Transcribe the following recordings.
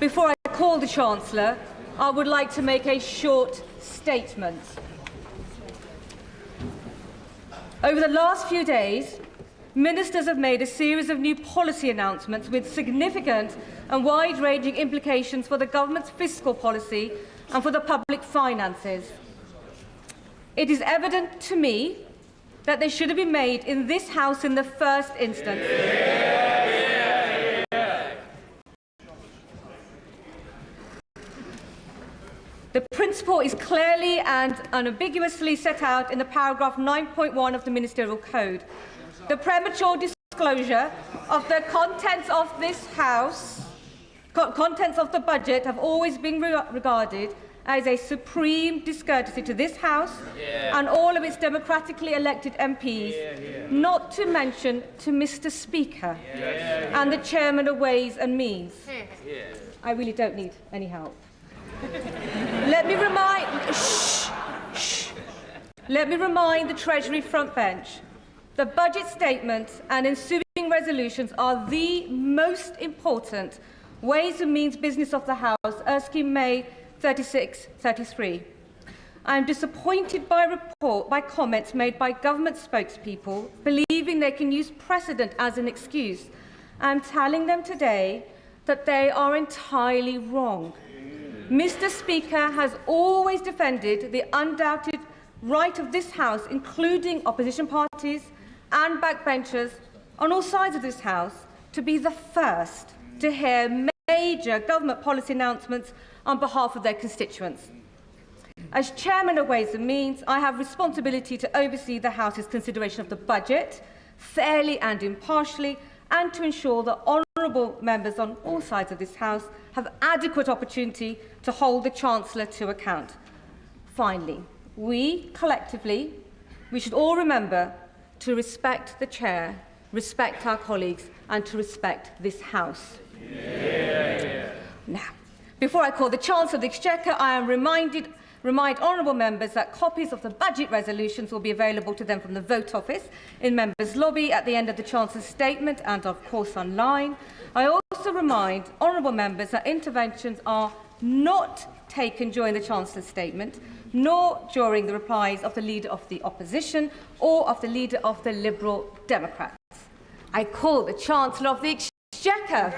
Before I call the Chancellor, I would like to make a short statement. Over the last few days, ministers have made a series of new policy announcements with significant and wide-ranging implications for the government's fiscal policy and for the public finances. It is evident to me that they should have been made in this House in the first instance. The principle is clearly and unambiguously set out in the paragraph 9.1 of the Ministerial Code. The premature disclosure of the contents of this House, contents of the budget, have always been regarded as a supreme discourtesy to this House and all of its democratically elected MPs, not to mention to Mr. Speaker and the Chairman of Ways and Means. I really don't need any help. Let me remind the Treasury front bench the budget statement and ensuing resolutions are the most important Ways and Means business of the House, Erskine May 36-33. I am disappointed by comments made by government spokespeople believing they can use precedent as an excuse. I am telling them today that they are entirely wrong. Mr. Speaker has always defended the undoubted right of this House, including opposition parties and backbenchers on all sides of this House, to be the first to hear major government policy announcements on behalf of their constituents. As Chairman of Ways and Means, I have responsibility to oversee the House's consideration of the budget fairly and impartially, and to ensure that honourable members on all sides of this House have adequate opportunity to hold the Chancellor to account. Finally, we collectively, we should all remember to respect the Chair, respect our colleagues, and to respect this House. Now, before I call the Chancellor of the Exchequer, I am remind honourable members that copies of the budget resolutions will be available to them from the Vote Office in Members' Lobby at the end of the Chancellor's statement and, of course, online. I also remind honourable members that interventions are not taken during the Chancellor's statement, nor during the replies of the Leader of the Opposition or of the Leader of the Liberal Democrats. I call the Chancellor of the Exchequer.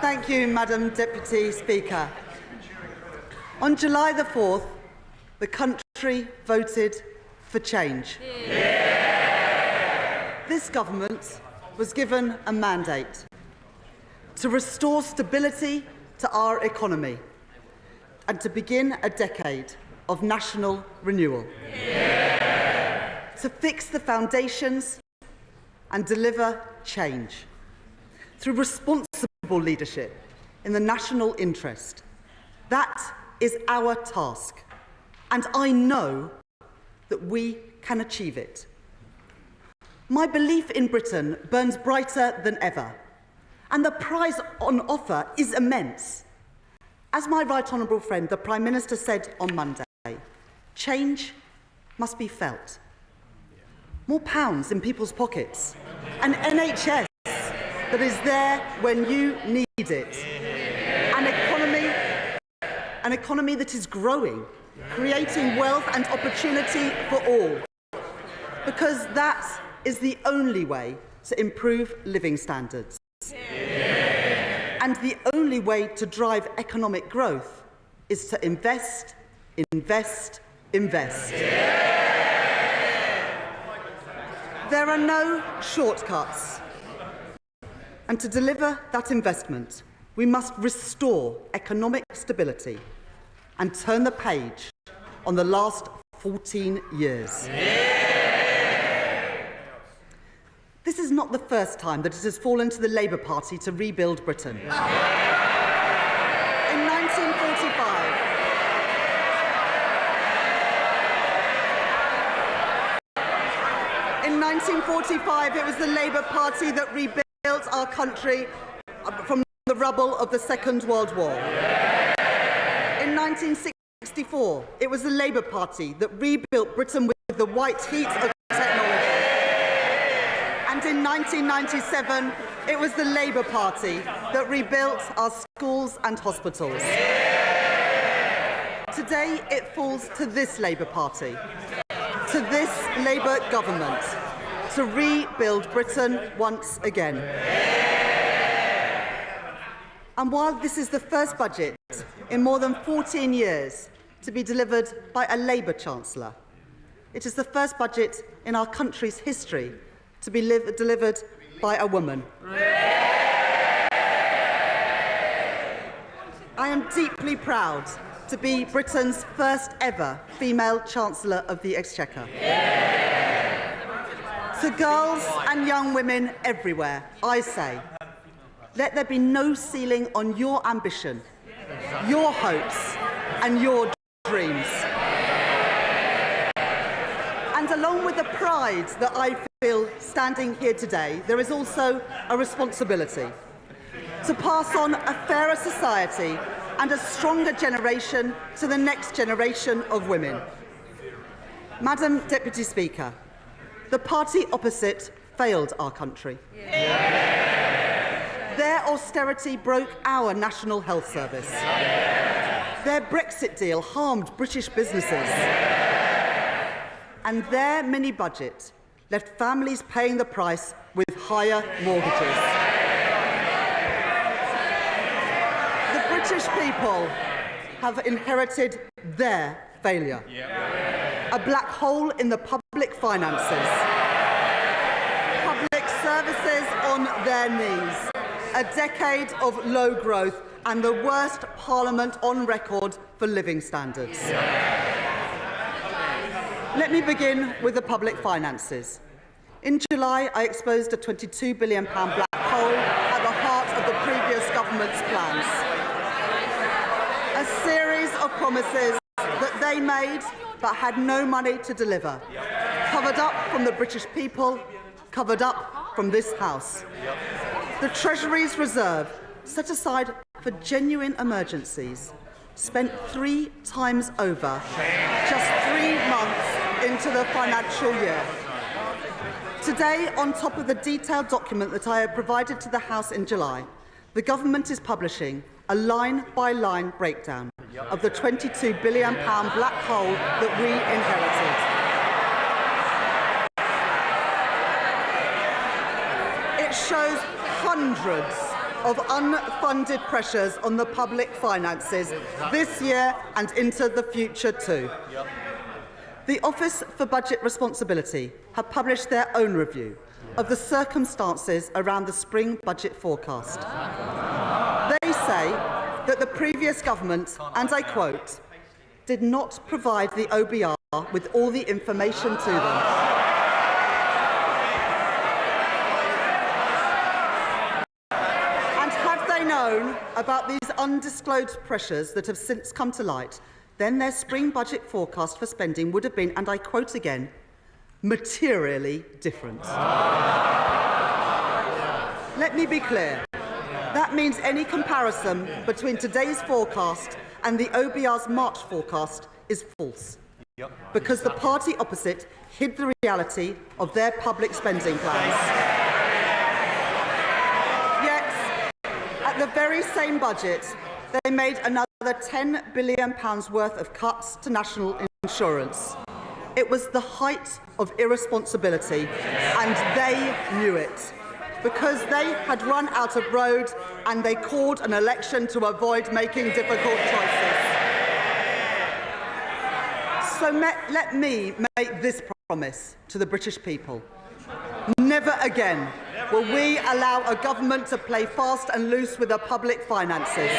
Thank you, Madam Deputy Speaker. On July the 4th, the country voted for change. This government was given a mandate to restore stability to our economy and to begin a decade of national renewal, to fix the foundations and deliver change through responsible leadership in the national interest. That is our task, and I know that we can achieve it. My belief in Britain burns brighter than ever, and the prize on offer is immense. As my right honourable friend, the Prime Minister, said on Monday, change must be felt. More pounds in people's pockets, an NHS that is there when you need it, an economy that is growing, creating wealth and opportunity for all, because that is the only way to improve living standards. And the only way to drive economic growth is to invest, invest, invest. There are no shortcuts. And to deliver that investment, we must restore economic stability and turn the page on the last 14 years. This is not the first time that it has fallen to the Labour Party to rebuild Britain. In 1945, it was the Labour Party that rebuilt our country from the rubble of the Second World War. In 1960, 1964, it was the Labour Party that rebuilt Britain with the white heat of technology. And in 1997, it was the Labour Party that rebuilt our schools and hospitals. Today, it falls to this Labour Party, to this Labour government, to rebuild Britain once again. And while this is the first budget in more than 14 years to be delivered by a Labour Chancellor, it is the first budget in our country's history to be delivered by a woman. I am deeply proud to be Britain's first ever female Chancellor of the Exchequer. To girls and young women everywhere, I say, let there be no ceiling on your ambition, your hopes and your dreams. And along with the pride that I feel standing here today, there is also a responsibility to pass on a fairer society and a stronger generation to the next generation of women. Madam Deputy Speaker, the party opposite failed our country. Their austerity broke our National Health Service. Their Brexit deal harmed British businesses. And their mini-budget left families paying the price with higher mortgages. The British people have inherited their failure. A black hole in the public finances. Public services on their knees. A decade of low growth and the worst Parliament on record for living standards. Let me begin with the public finances. In July, I exposed a £22 billion black hole at the heart of the previous government's plans. A series of promises that they made but had no money to deliver. Covered up from the British people, covered up from this House. The Treasury's reserve, set aside for genuine emergencies, spent 3 times over just 3 months into the financial year. Today, on top of the detailed document that I have provided to the House in July, the government is publishing a line-by-line breakdown of the £22 billion black hole that we inherited. It shows hundreds of unfunded pressures on the public finances this year and into the future too. The Office for Budget Responsibility have published their own review of the circumstances around the spring budget forecast. They say that the previous government, and I quote, did not provide the OBR with all the information to them. Known about these undisclosed pressures that have since come to light, then their spring budget forecast for spending would have been, and I quote again, materially different. Let me be clear. That means any comparison between today's forecast and the OBR's March forecast is false, because the party opposite hid the reality of their public spending plans. At the very same budget, they made another £10 billion worth of cuts to national insurance. It was the height of irresponsibility, and they knew it, because they had run out of road and they called an election to avoid making difficult choices. So let me make this promise to the British people. Never again will we allow a government to play fast and loose with our public finances.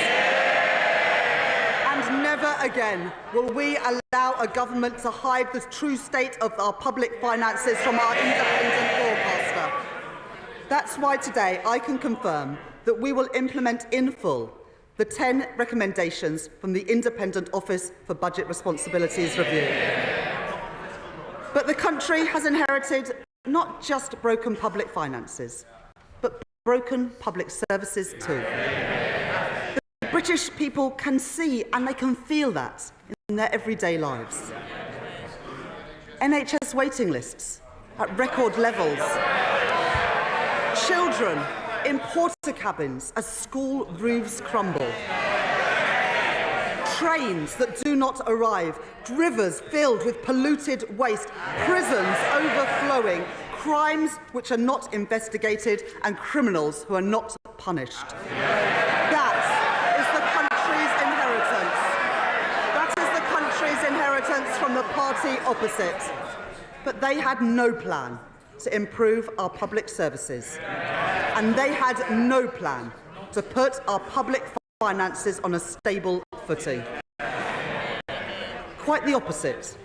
And never again will we allow a government to hide the true state of our public finances from our independent forecaster. That's why today I can confirm that we will implement in full the 10 recommendations from the Independent Office for Budget Responsibilities Review. But the country has inherited not just broken public finances, but broken public services too. The British people can see and they can feel that in their everyday lives. NHS waiting lists at record levels. Children in porter cabins as school roofs crumble. Trains that do not arrive, rivers filled with polluted waste, prisons overflowing, crimes which are not investigated and criminals who are not punished. That is the country's inheritance. That is the country's inheritance from the party opposite. But they had no plan to improve our public services. And they had no plan to put our public finances on a stable footing. Quite the opposite.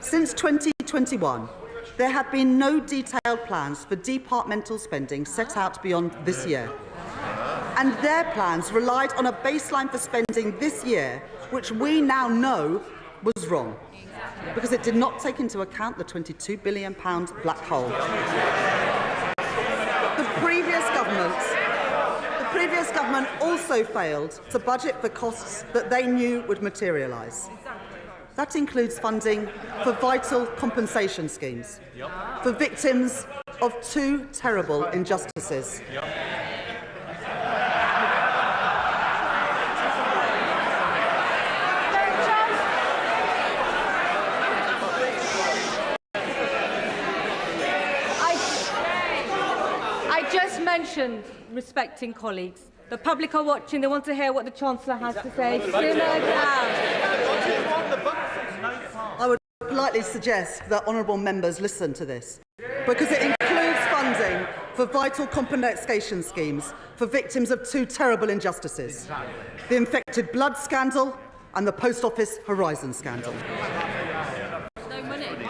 Since 2021, there have been no detailed plans for departmental spending set out beyond this year. And their plans relied on a baseline for spending this year, which we now know was wrong, because it did not take into account the £22 billion black hole. The previous government also failed to budget for costs that they knew would materialise. That includes funding for vital compensation schemes for victims of two terrible injustices. I just mentioned respecting colleagues. The public are watching. They want to hear what the Chancellor has to say. Simmer down. I would politely suggest that honourable members listen to this, because it includes funding for vital compensation schemes for victims of two terrible injustices, the infected blood scandal and the Post Office Horizon scandal.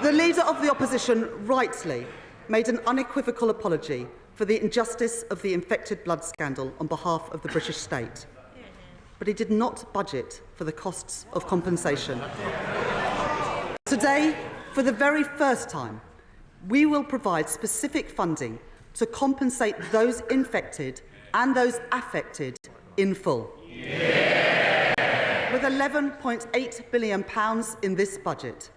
The Leader of the Opposition rightly made an unequivocal apology for the injustice of the infected blood scandal on behalf of the British state. But he did not budget for the costs of compensation. Today, for the very first time, we will provide specific funding to compensate those infected and those affected in full. With £11.8 billion in this budget.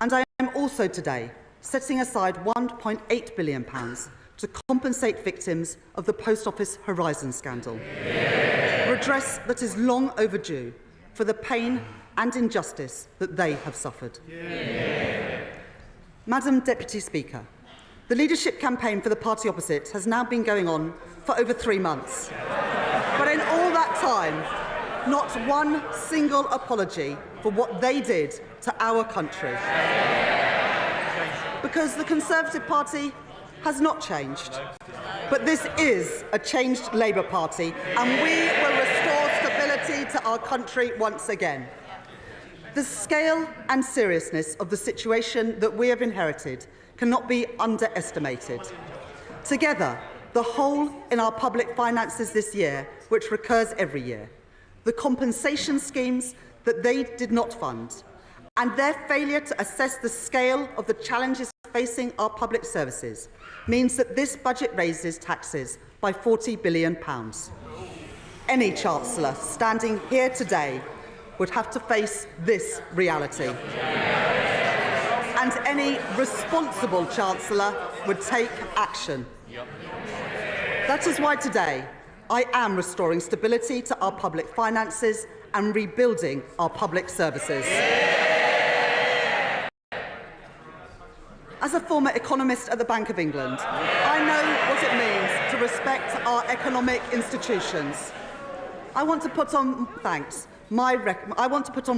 And I am also today setting aside £1.8 billion to compensate victims of the Post Office Horizon scandal. Redress that is long overdue for the pain and injustice that they have suffered. Madam Deputy Speaker, the leadership campaign for the party opposite has now been going on for over 3 months. But in all that time, not one single apology for what they did to our country. Because the Conservative Party has not changed. But this is a changed Labour Party, and we will restore stability to our country once again. The scale and seriousness of the situation that we have inherited cannot be underestimated. Together, the hole in our public finances this year, which recurs every year, the compensation schemes that they did not fund, and their failure to assess the scale of the challenges facing our public services means that this budget raises taxes by £40 billion. Any Chancellor standing here today would have to face this reality. And any responsible Chancellor would take action. That is why today I am restoring stability to our public finances and rebuilding our public services. As a former economist at the Bank of England, I know what it means to respect our economic institutions. I want to put on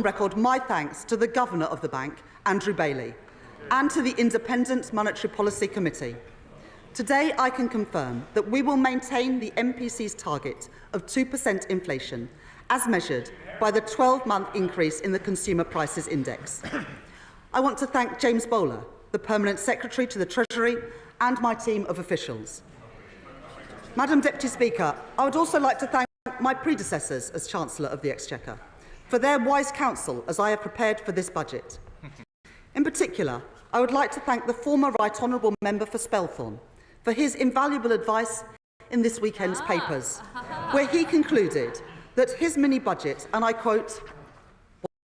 record my thanks to the Governor of the Bank, Andrew Bailey, and to the Independent Monetary Policy Committee. Today, I can confirm that we will maintain the MPC's target of 2% inflation, as measured by the 12-month increase in the Consumer Prices Index. I want to thank James Bowler, the Permanent Secretary to the Treasury, and my team of officials. Madam Deputy Speaker, I would also like to thank my predecessors as Chancellor of the Exchequer for their wise counsel as I have prepared for this budget. In particular, I would like to thank the former Right Honourable Member for Spelthorne for his invaluable advice in this weekend's papers, where he concluded that his mini-budget, and I quote,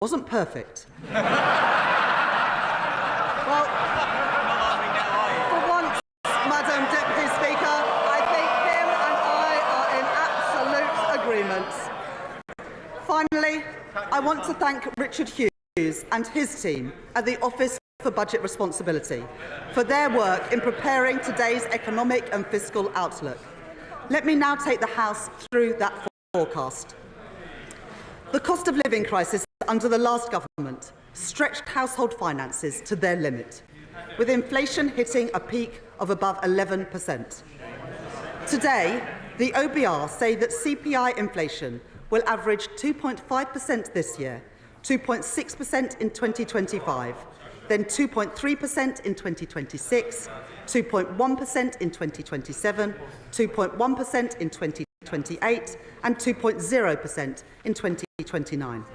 wasn't perfect. Well, for once, Madam Deputy Speaker, I think him and I are in absolute agreement. Finally, I want to thank Richard Hughes and his team at the Office for Budget Responsibility for their work in preparing today's economic and fiscal outlook. Let me now take the House through that forecast. The cost of living crisis under the last government stretched household finances to their limit, with inflation hitting a peak of above 11%. Today, the OBR say that CPI inflation will average 2.5% this year, 2.6% in 2025, then 2.3% in 2026, 2.1% in 2027, 2.1% in 2028, and 2.0% in 2029.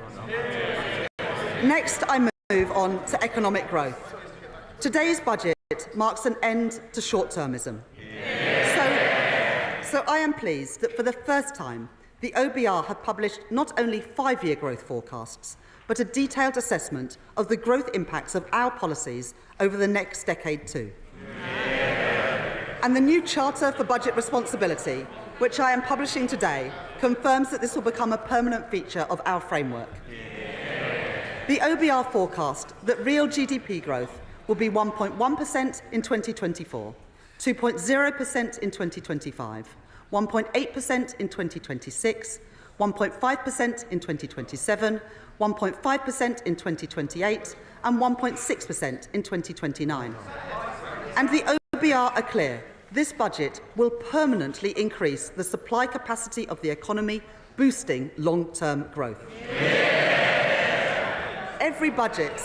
Next, I move on to economic growth. Today's budget marks an end to short-termism. So I am pleased that for the first time, the OBR have published not only 5-year growth forecasts, but a detailed assessment of the growth impacts of our policies over the next decade too. And the new Charter for Budget Responsibility, which I am publishing today, confirms that this will become a permanent feature of our framework. The OBR forecast that real GDP growth will be 1.1% in 2024, 2.0% in 2025, 1.8% in 2026, 1.5% in 2027, 1.5% in 2028, and 1.6% in 2029. And the OBR are clear. This budget will permanently increase the supply capacity of the economy, boosting long-term growth. Every budget,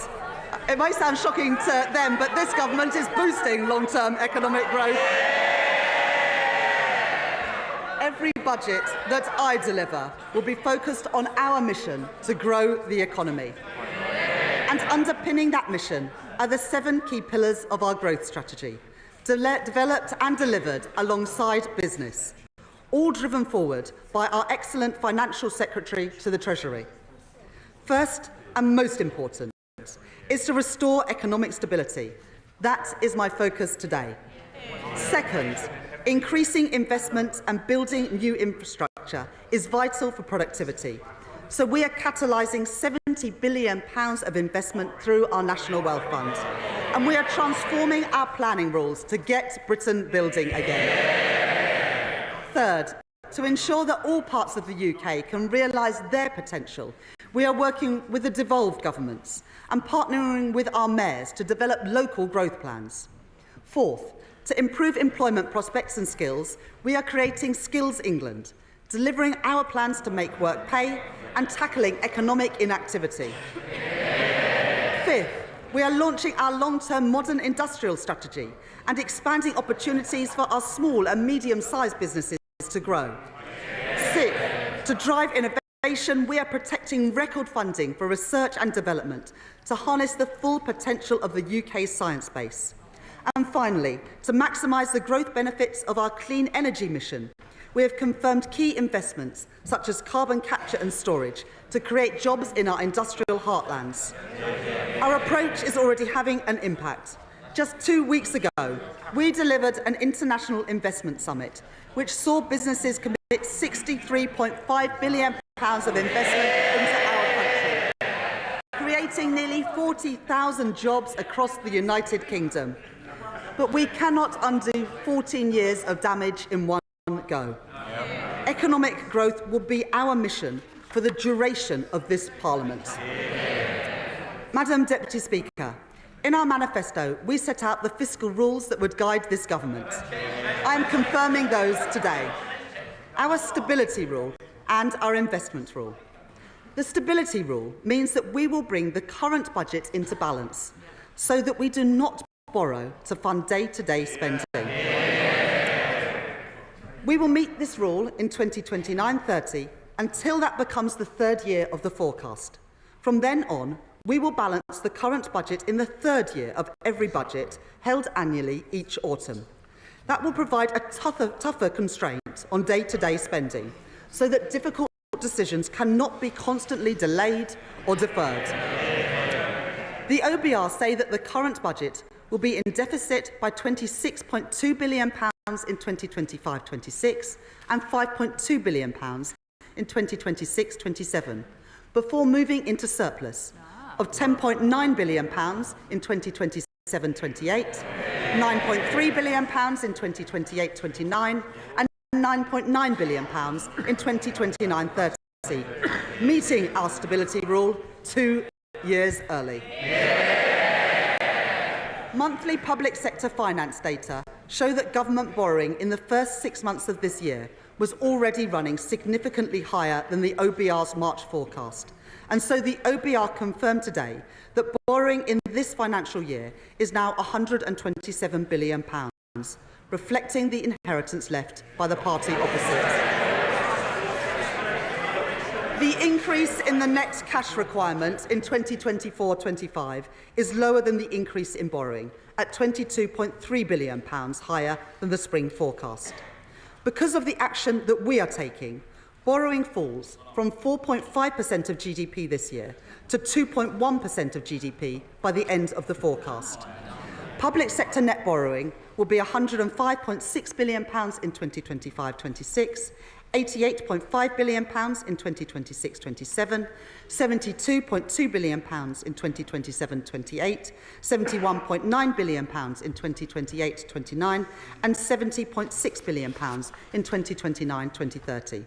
it might sound shocking to them, but this government is boosting long-term economic growth. Every budget that I deliver will be focused on our mission to grow the economy. And underpinning that mission are the 7 key pillars of our growth strategy, developed and delivered alongside business, all driven forward by our excellent Financial Secretary to the Treasury. First, and most important, is to restore economic stability. That is my focus today. Second, increasing investment and building new infrastructure is vital for productivity. So we are catalysing £70 billion of investment through our National Wealth Fund. And we are transforming our planning rules to get Britain building again. Third, to ensure that all parts of the UK can realise their potential, we are working with the devolved governments and partnering with our mayors to develop local growth plans. Fourth, to improve employment prospects and skills, we are creating Skills England, delivering our plans to make work pay and tackling economic inactivity. Fifth, we are launching our long-term modern industrial strategy and expanding opportunities for our small and medium-sized businesses to grow. Sixth, to drive innovation, we are protecting record funding for research and development to harness the full potential of the UK's science base. And finally, to maximise the growth benefits of our clean energy mission, we have confirmed key investments such as carbon capture and storage to create jobs in our industrial heartlands. Our approach is already having an impact. Just 2 weeks ago, we delivered an international investment summit which saw businesses commit £63.5 billion of investment into our country, creating nearly 40,000 jobs across the United Kingdom. But we cannot undo 14 years of damage in one go. Economic growth will be our mission for the duration of this Parliament. Madam Deputy Speaker, in our manifesto, we set out the fiscal rules that would guide this government. I am confirming those today. Our stability rule and our investment rule. The stability rule means that we will bring the current budget into balance so that we do not borrow to fund day-to-day spending. We will meet this rule in 2029-30 until that becomes the 3rd year of the forecast. From then on, we will balance the current budget in the 3rd year of every budget held annually each autumn. That will provide a tougher constraint on day-to-day spending so that difficult decisions cannot be constantly delayed or deferred. The OBR say that the current budget will be in deficit by £26.2 billion in 2025-26 and £5.2 billion in 2026-27, before moving into surplus of £10.9 billion in 2027-28, £9.3 billion in 2028-29 and £9.9 billion in 2029-30, meeting our stability rule 2 years early. Monthly public sector finance data show that government borrowing in the first 6 months of this year was already running significantly higher than the OBR's March forecast. And so the OBR confirmed today that borrowing in this financial year is now £127 billion, reflecting the inheritance left by the party opposite. The increase in the net cash requirement in 2024-25 is lower than the increase in borrowing, at £22.3 billion higher than the spring forecast. Because of the action that we are taking, borrowing falls from 4.5% of GDP this year to 2.1% of GDP by the end of the forecast. Public sector net borrowing will be £105.6 billion in 2025-26, £88.5 billion in 2026-27, £72.2 billion in 2027-28, £71.9 billion in 2028-29 and £70.6 billion in 2029-2030.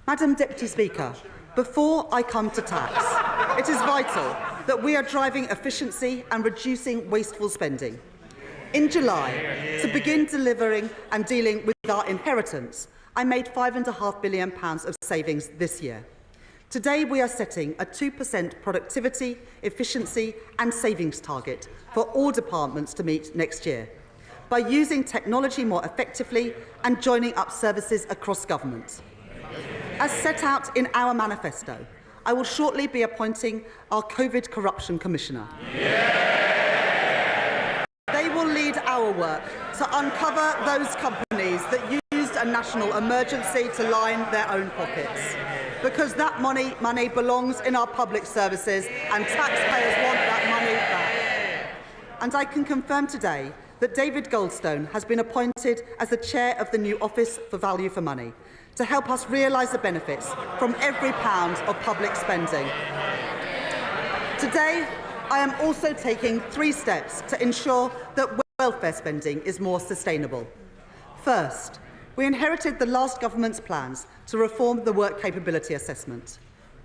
Madam Deputy Speaker, before I come to tax, it is vital that we are driving efficiency and reducing wasteful spending. In July, to begin delivering and dealing with our inheritance, I made £5.5 billion of savings this year. Today, we are setting a 2% productivity, efficiency and savings target for all departments to meet next year by using technology more effectively and joining up services across government. As set out in our manifesto, I will shortly be appointing our COVID Corruption Commissioner. They will lead our work to uncover those companies that used a national emergency to line their own pockets, because that money belongs in our public services and taxpayers want that money back. And I can confirm today that David Goldstone has been appointed as the chair of the new Office for Value for Money to help us realise the benefits from every pound of public spending. Today, I am also taking 3 steps to ensure that welfare spending is more sustainable. First, we inherited the last government's plans to reform the work capability assessment.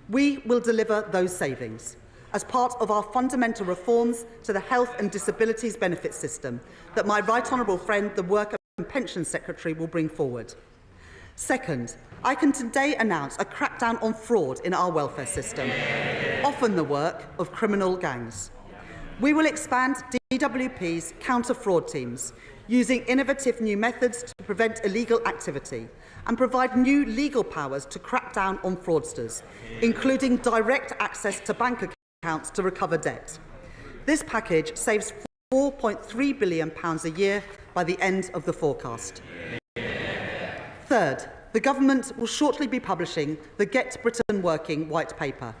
We will deliver those savings as part of our fundamental reforms to the health and disabilities benefit system that my right honourable friend, the Work and Pensions Secretary, will bring forward. Second, I can today announce a crackdown on fraud in our welfare system, often the work of criminal gangs. We will expand DWP's counter-fraud teams, using innovative new methods to prevent illegal activity and provide new legal powers to crack down on fraudsters, including direct access to bank accounts to recover debt. This package saves £4.3 billion a year by the end of the forecast. Third, the government will shortly be publishing the Get Britain Working white paper,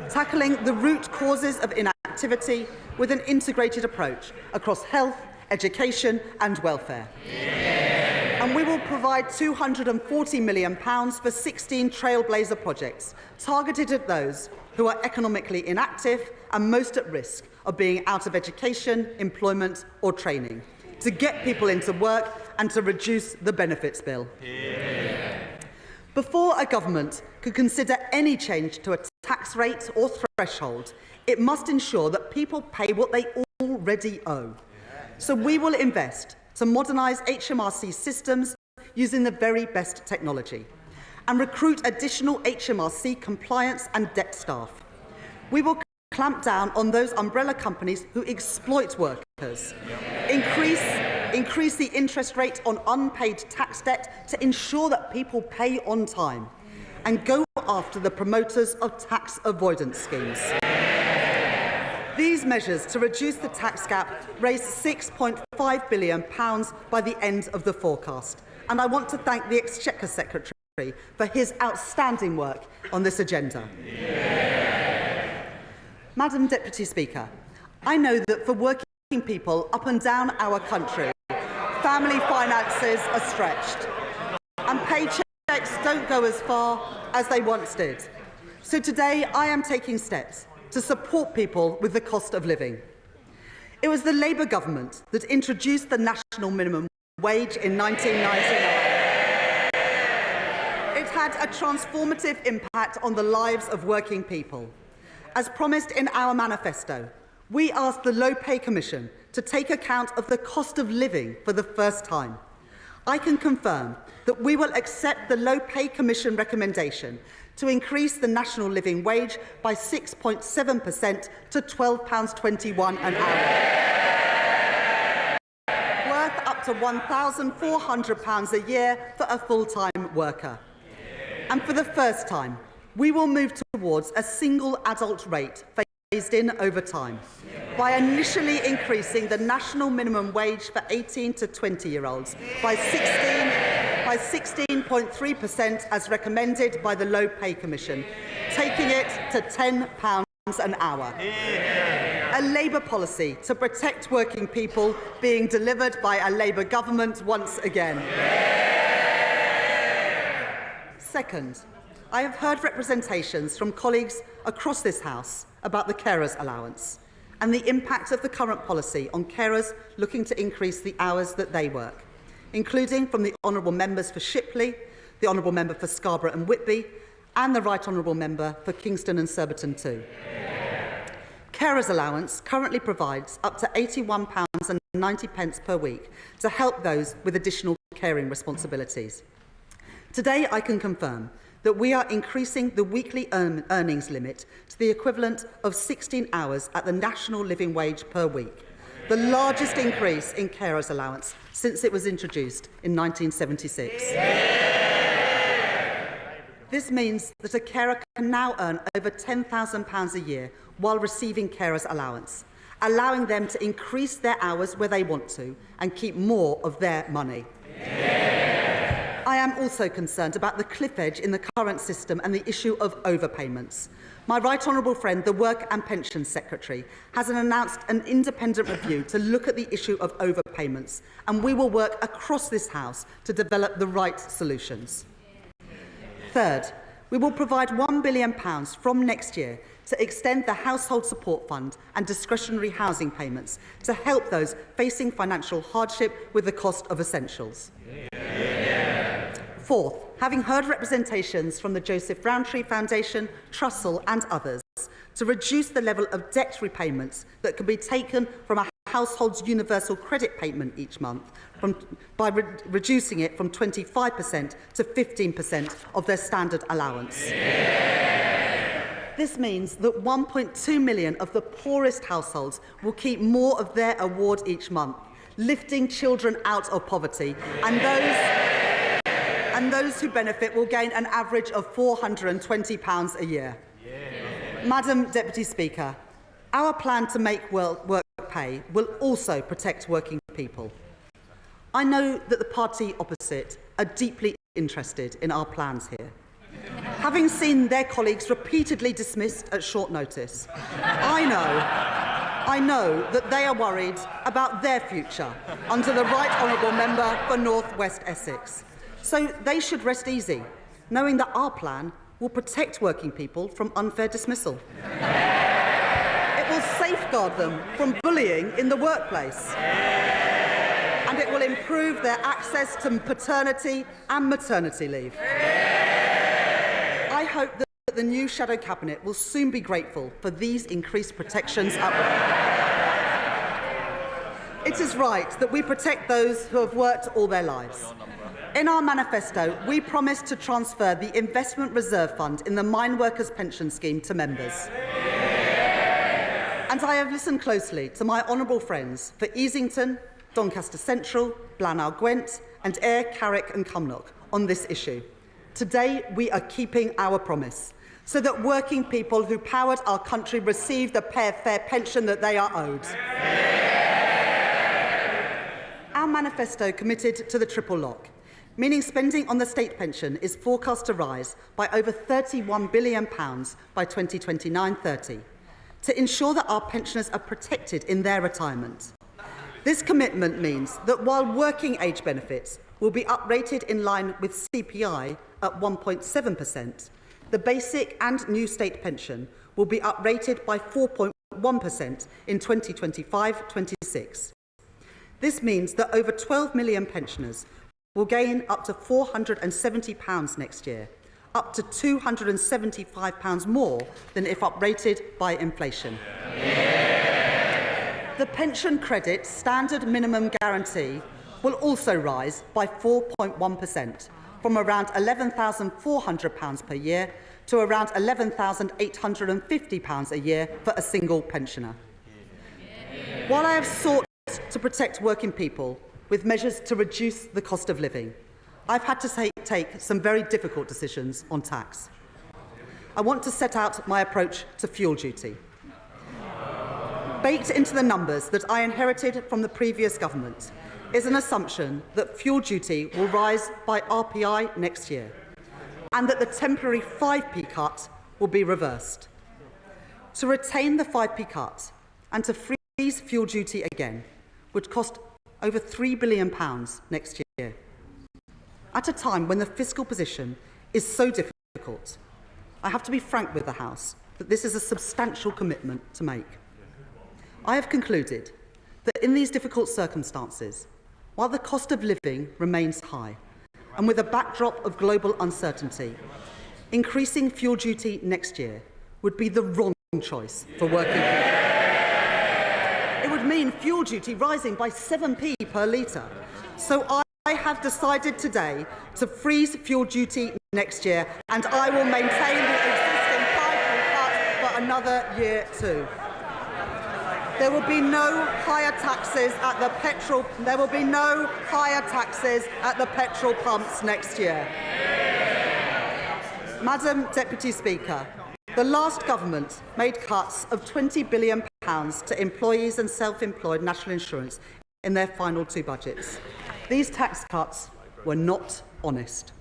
tackling the root causes of inactivity with an integrated approach across health, education and welfare. And we will provide £240 million for 16 trailblazer projects targeted at those who are economically inactive and most at risk of being out of education, employment or training, to get people into work and to reduce the benefits bill. Before a government could consider any change to a tax rate or threshold, it must ensure that people pay what they already owe. So we will invest to modernise HMRC systems using the very best technology and recruit additional HMRC compliance and debt staff. We will clamp down on those umbrella companies who exploit workers, increase the interest rate on unpaid tax debt to ensure that people pay on time, and go after the promoters of tax avoidance schemes. These measures to reduce the tax gap raise £6.5 billion by the end of the forecast, and I want to thank the Exchequer Secretary for his outstanding work on this agenda. Madam Deputy Speaker, I know that for working people up and down our country, family finances are stretched and paychecks don't go as far as they once did. So today I am taking steps to support people with the cost of living. It was the Labour government that introduced the national minimum wage in 1999. It had a transformative impact on the lives of working people. As promised in our manifesto, we asked the Low Pay Commission to take account of the cost of living for the first time. I can confirm that we will accept the Low Pay Commission recommendation to increase the national living wage by 6.7% to £12.21 an hour, worth up to £1,400 a year for a full-time worker. And for the first time, we will move towards a single adult rate phased in over time by initially increasing the national minimum wage for 18 to 20-year-olds by 16.3% as recommended by the Low Pay Commission, taking it to £10 an hour. A Labour policy to protect working people being delivered by a Labour government once again. Second, I have heard representations from colleagues across this House about the carers allowance and the impact of the current policy on carers looking to increase the hours that they work, including from the honourable members for Shipley, the honourable member for Scarborough and Whitby, and the right honourable member for Kingston and Surbiton too. Carers allowance currently provides up to £81.90 per week to help those with additional caring responsibilities. Today I can confirm that we are increasing the weekly earnings limit to the equivalent of 16 hours at the national living wage per week, the largest increase in carers allowance since it was introduced in 1976. This means that a carer can now earn over £10,000 a year while receiving carers allowance, allowing them to increase their hours where they want to and keep more of their money. I am also concerned about the cliff edge in the current system and the issue of overpayments. My right honourable friend, the Work and Pensions Secretary, has announced an independent review to look at the issue of overpayments, and we will work across this House to develop the right solutions. Third, we will provide £1 billion from next year to extend the Household Support Fund and discretionary housing payments to help those facing financial hardship with the cost of essentials. Fourth, having heard representations from the Joseph Rowntree Foundation, Trussell and others to reduce the level of debt repayments that can be taken from a household's universal credit payment each month by reducing it from 25% to 15% of their standard allowance. This means that 1.2 million of the poorest households will keep more of their award each month, lifting children out of poverty, and those who benefit will gain an average of £420 a year. Madam Deputy Speaker, our plan to make work pay will also protect working people. I know that the party opposite are deeply interested in our plans here. Having seen their colleagues repeatedly dismissed at short notice, I know that they are worried about their future under the Right Honourable Member for North West Essex. So they should rest easy, knowing that our plan will protect working people from unfair dismissal. It will safeguard them from bullying in the workplace. And it will improve their access to paternity and maternity leave. I hope that the new Shadow Cabinet will soon be grateful for these increased protections at work. It is right that we protect those who have worked all their lives. In our manifesto, we promised to transfer the Investment Reserve Fund in the Mine Workers Pension Scheme to members. And I have listened closely to my honourable friends for Easington, Doncaster Central, Blaenau Gwent and Ayr, Carrick and Cumnock on this issue. Today, we are keeping our promise so that working people who powered our country receive the fair pension that they are owed. Our manifesto committed to the triple lock, meaning spending on the state pension is forecast to rise by over £31 billion by 2029-30. to ensure that our pensioners are protected in their retirement. This commitment means that while working age benefits will be uprated in line with CPI at 1.7%, the basic and new state pension will be uprated by 4.1% in 2025-26. This means that over 12 million pensioners will gain up to £470 next year, up to £275 more than if uprated by inflation. The pension credit standard minimum guarantee will also rise by 4.1%, from around £11,400 per year to around £11,850 a year for a single pensioner. While I have sought to protect working people with measures to reduce the cost of living, I've had to take some very difficult decisions on tax. I want to set out my approach to fuel duty. Baked into the numbers that I inherited from the previous government is an assumption that fuel duty will rise by RPI next year and that the temporary 5p cut will be reversed. To retain the 5p cut and to freeze fuel duty again would cost over £3 billion next year. At a time when the fiscal position is so difficult, I have to be frank with the House that this is a substantial commitment to make. I have concluded that in these difficult circumstances, while the cost of living remains high, and with a backdrop of global uncertainty, increasing fuel duty next year would be the wrong choice for working people. It would mean fuel duty rising by 7p per litre. So I have decided today to freeze fuel duty next year, and I will maintain the existing 5p cut for another year too. There will be no higher taxes at the petrol. There will be no higher taxes at the petrol pumps next year. Madam Deputy Speaker, the last government made cuts of £20 billion to employees and self-employed national insurance in their final two budgets. These tax cuts were not honest,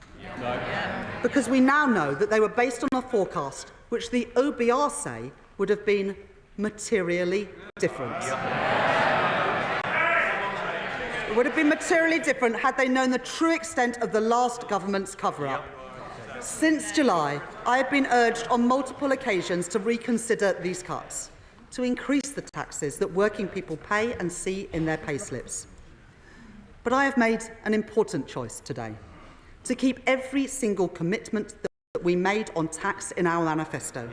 because we now know that they were based on a forecast which the OBR say would have been materially different. It would have been materially different had they known the true extent of the last government's cover-up. Since July, I have been urged on multiple occasions to reconsider these cuts, to increase the taxes that working people pay and see in their payslips. But I have made an important choice today, to keep every single commitment that we made on tax in our manifesto.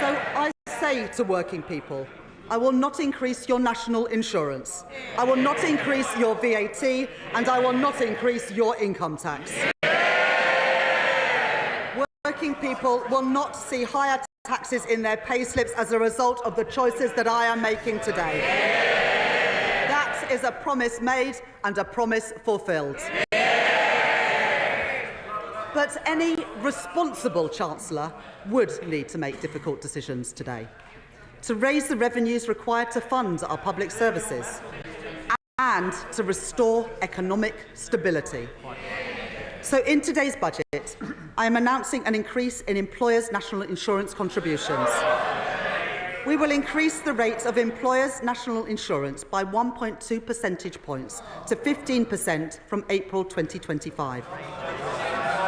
So I say to working people, I will not increase your national insurance, I will not increase your VAT, and I will not increase your income tax. Working people will not see higher taxes in their payslips as a result of the choices that I am making today. That is a promise made and a promise fulfilled. But any responsible Chancellor would need to make difficult decisions today, to raise the revenues required to fund our public services and to restore economic stability. So in today's budget, I am announcing an increase in employers' national insurance contributions. We will increase the rate of employers' national insurance by 1.2 percentage points to 15% from April 2025.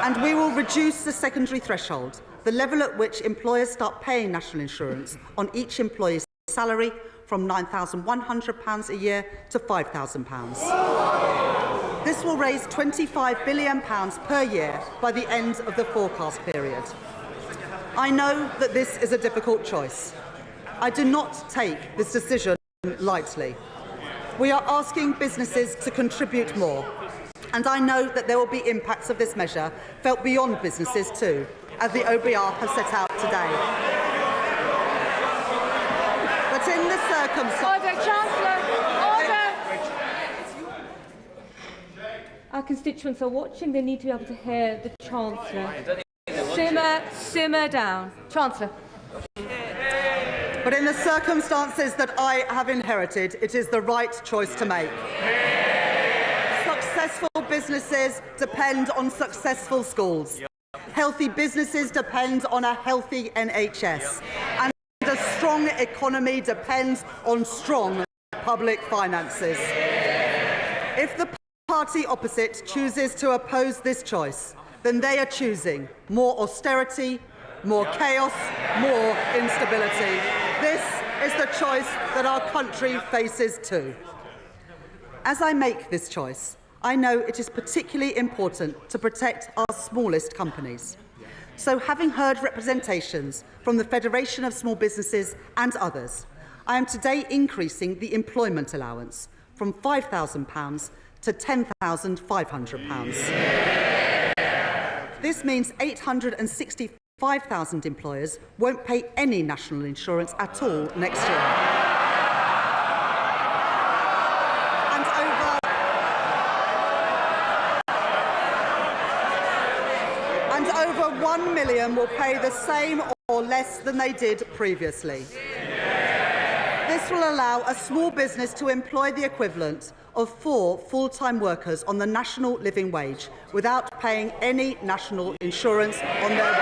And we will reduce the secondary threshold, the level at which employers start paying national insurance on each employee's salary, from £9,100 a year to £5,000. This will raise £25 billion per year by the end of the forecast period. I know that this is a difficult choice. I do not take this decision lightly. We are asking businesses to contribute more, and I know that there will be impacts of this measure felt beyond businesses too, as the OBR has set out today. But in the circumstances... Order, Chancellor! Order! Our constituents are watching. They need to be able to hear the Chancellor. Simmer down. Chancellor. But in the circumstances that I have inherited, it is the right choice to make. Successful businesses depend on successful schools. Healthy businesses depend on a healthy NHS. And a strong economy depends on strong public finances. If the party opposite chooses to oppose this choice, then they are choosing more austerity, more chaos, more instability. This is the choice that our country faces too. As I make this choice, I know it is particularly important to protect our smallest companies. So, having heard representations from the Federation of Small Businesses and others, I am today increasing the employment allowance from £5,000 to £10,500. This means 865,000 employers won't pay any national insurance at all next year. And over 1 million will pay the same or less than they did previously. This will allow a small business to employ the equivalent of 4 full-time workers on the national living wage without paying any national insurance on their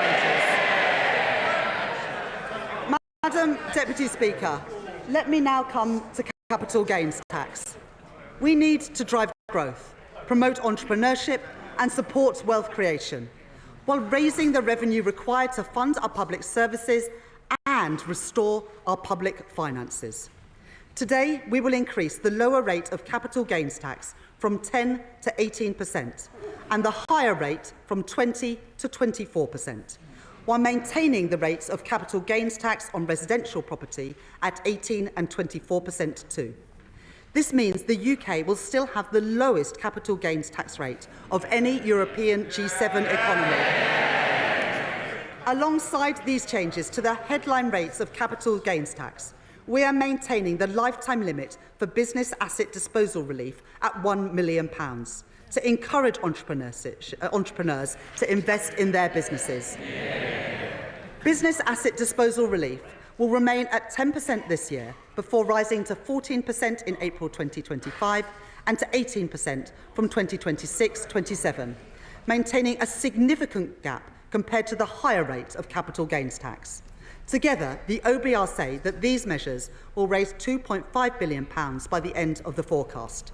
wages. Madam Deputy Speaker, let me now come to capital gains tax. We need to drive growth, promote entrepreneurship and support wealth creation, while raising the revenue required to fund our public services and restore our public finances. Today, we will increase the lower rate of capital gains tax from 10 to 18% and the higher rate from 20 to 24%, while maintaining the rates of capital gains tax on residential property at 18 and 24% too. This means the UK will still have the lowest capital gains tax rate of any European G7 economy. Alongside these changes to the headline rates of capital gains tax, we are maintaining the lifetime limit for business asset disposal relief at £1 million to encourage entrepreneurs to invest in their businesses. Business asset disposal relief will remain at 10% this year before rising to 14% in April 2025 and to 18% from 2026-27, maintaining a significant gap compared to the higher rate of capital gains tax. Together, the OBR say that these measures will raise £2.5 billion by the end of the forecast.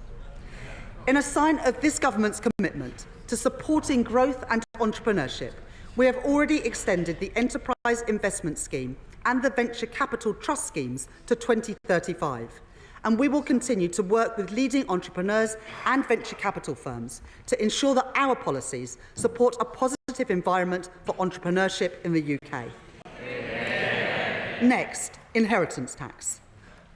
In a sign of this government's commitment to supporting growth and entrepreneurship, we have already extended the Enterprise Investment Scheme and the Venture Capital Trust schemes to 2035. And we will continue to work with leading entrepreneurs and venture capital firms to ensure that our policies support a positive environment for entrepreneurship in the UK. Next, inheritance tax.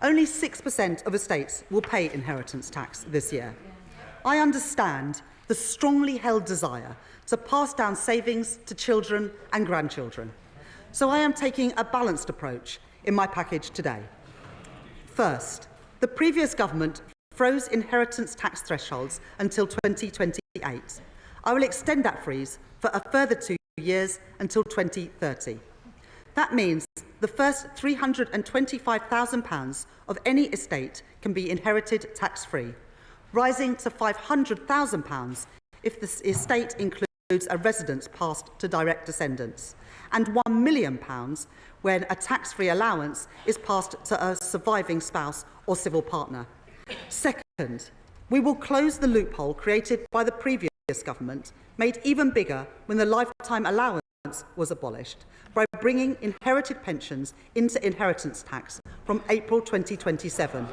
Only 6% of estates will pay inheritance tax this year. I understand the strongly held desire to pass down savings to children and grandchildren. So I am taking a balanced approach in my package today. First, the previous government froze inheritance tax thresholds until 2028. I will extend that freeze for a further 2 years until 2030. That means the first £325,000 of any estate can be inherited tax-free, rising to £500,000 if the estate includes a residence passed to direct descendants, and £1 million when a tax-free allowance is passed to a surviving spouse or civil partner. Second, we will close the loophole created by the previous government, made even bigger when the lifetime allowance was abolished, by bringing inherited pensions into inheritance tax from April 2027.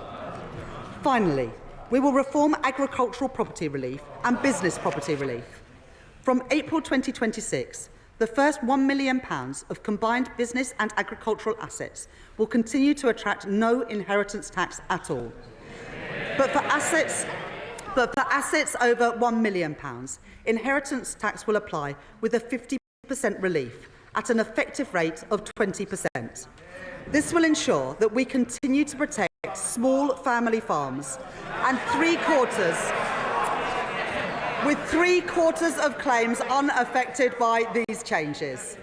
Finally, we will reform agricultural property relief and business property relief. From April 2026, the first £1 million of combined business and agricultural assets will continue to attract no inheritance tax at all. But for assets over £1 million, inheritance tax will apply with a 50% relief at an effective rate of 20%. This will ensure that we continue to protect small family farms and with three-quarters of claims unaffected by these changes.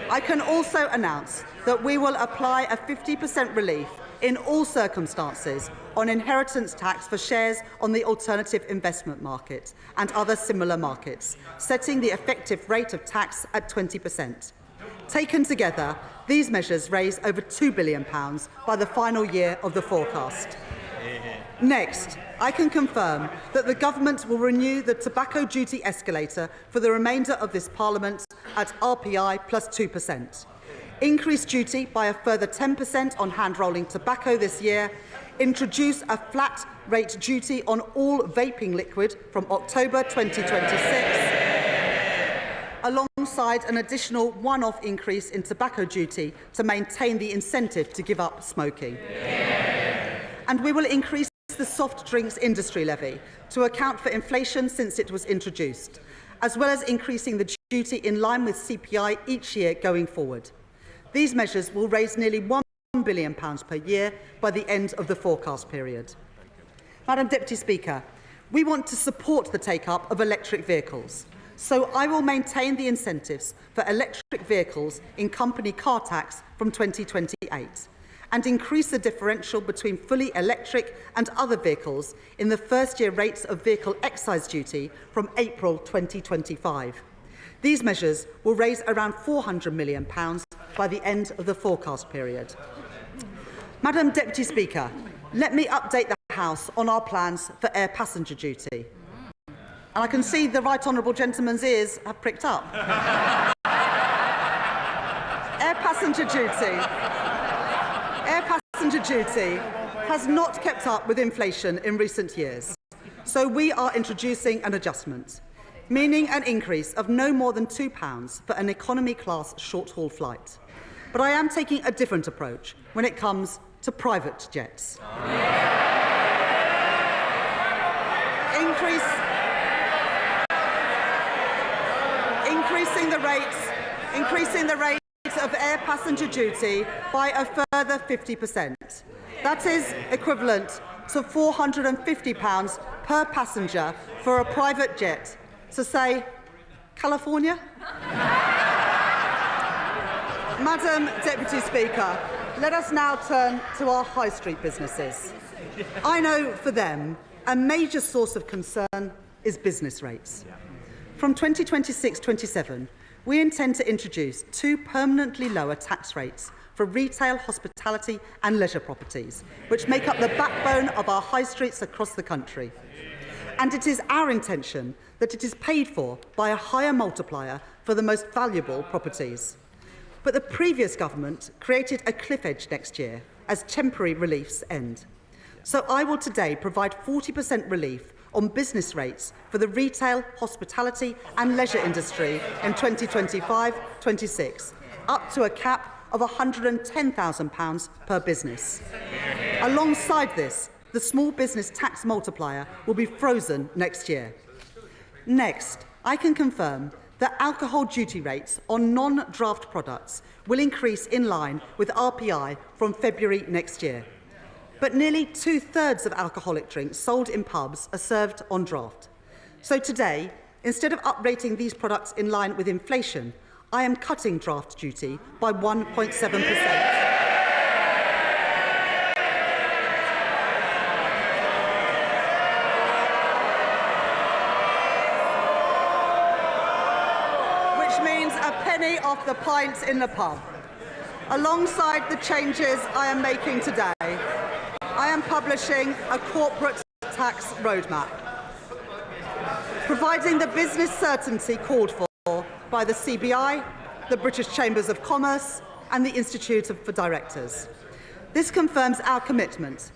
I can also announce that we will apply a 50% relief in all circumstances on inheritance tax for shares on the alternative investment market and other similar markets, setting the effective rate of tax at 20%. Taken together, these measures raise over £2 billion by the final year of the forecast. Next, I can confirm that the Government will renew the tobacco duty escalator for the remainder of this Parliament at RPI plus 2%. Increase duty by a further 10% on hand-rolling tobacco this year, introduce a flat rate duty on all vaping liquid from October 2026, alongside an additional one-off increase in tobacco duty to maintain the incentive to give up smoking. And we will increase the soft drinks industry levy to account for inflation since it was introduced, as well as increasing the duty in line with CPI each year going forward. These measures will raise nearly £1 billion per year by the end of the forecast period. Madam Deputy Speaker, we want to support the take-up of electric vehicles, so I will maintain the incentives for electric vehicles in company car tax from 2028 and increase the differential between fully electric and other vehicles in the first-year rates of vehicle excise duty from April 2025. These measures will raise around £400 million by the end of the forecast period. Madam Deputy Speaker, let me update the House on our plans for air passenger duty. And I can see the right honourable gentleman's ears have pricked up. Air passenger duty has not kept up with inflation in recent years, so we are introducing an adjustment, meaning an increase of no more than £2 for an economy-class short-haul flight. But I am taking a different approach when it comes to private jets. Increasing the rate of air passenger duty by a further 50%. That is equivalent to £450 per passenger for a private jet to, say, California? Madam Deputy Speaker, let us now turn to our high street businesses. I know for them a major source of concern is business rates. From 2026-27, we intend to introduce two permanently lower tax rates for retail, hospitality and leisure properties, which make up the backbone of our high streets across the country. And it is our intention that it is paid for by a higher multiplier for the most valuable properties. But the previous government created a cliff edge next year as temporary reliefs end. So I will today provide 40% relief on business rates for the retail, hospitality and leisure industry in 2025-26, up to a cap of £110,000 per business. Alongside this, the small business tax multiplier will be frozen next year. Next, I can confirm that alcohol duty rates on non-draft products will increase in line with RPI from February next year. But nearly two-thirds of alcoholic drinks sold in pubs are served on draft. So today, instead of uprating these products in line with inflation, I am cutting draft duty by 1.7%. Off the pints in the pub. Alongside the changes I am making today, I am publishing a corporate tax roadmap, providing the business certainty called for by the CBI, the British Chambers of Commerce and the Institute for Directors. This confirms our commitment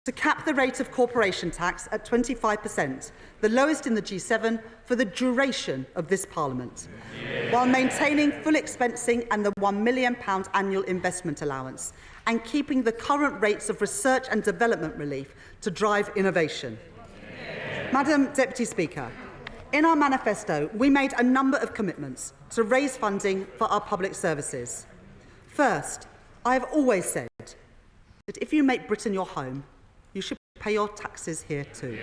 to cap the rate of corporation tax at 25%, the lowest in the G7, for the duration of this Parliament, while maintaining full expensing and the £1 million annual investment allowance, and keeping the current rates of research and development relief to drive innovation. Madam Deputy Speaker, in our manifesto, we made a number of commitments to raise funding for our public services. First, I have always said that if you make Britain your home, you should pay your taxes here too.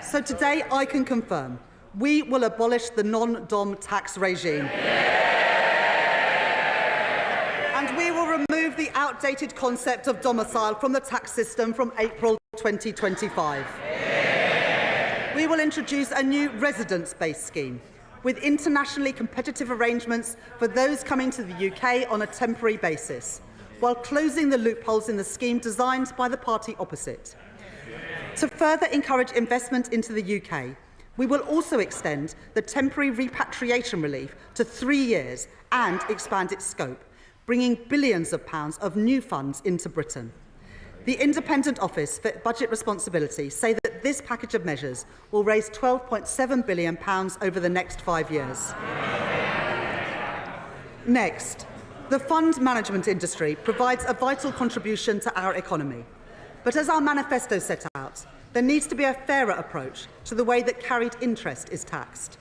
So today I can confirm we will abolish the non-dom tax regime. And we will remove the outdated concept of domicile from the tax system from April 2025. We will introduce a new residence-based scheme with internationally competitive arrangements for those coming to the UK on a temporary basis, while closing the loopholes in the scheme designed by the party opposite. To further encourage investment into the UK, we will also extend the temporary repatriation relief to 3 years and expand its scope, bringing billions of pounds of new funds into Britain. The Independent Office for Budget Responsibility say that this package of measures will raise £12.7 billion over the next 5 years. Next, the fund management industry provides a vital contribution to our economy. But as our manifesto set out, there needs to be a fairer approach to the way that carried interest is taxed.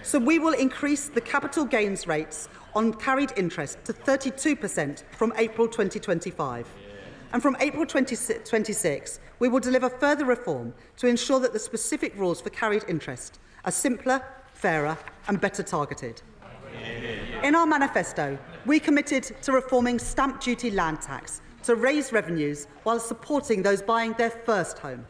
So we will increase the capital gains rates on carried interest to 32% from April 2025. And from April 2026, we will deliver further reform to ensure that the specific rules for carried interest are simpler, fairer and better targeted. In our manifesto, we committed to reforming stamp duty land tax to raise revenues while supporting those buying their first home.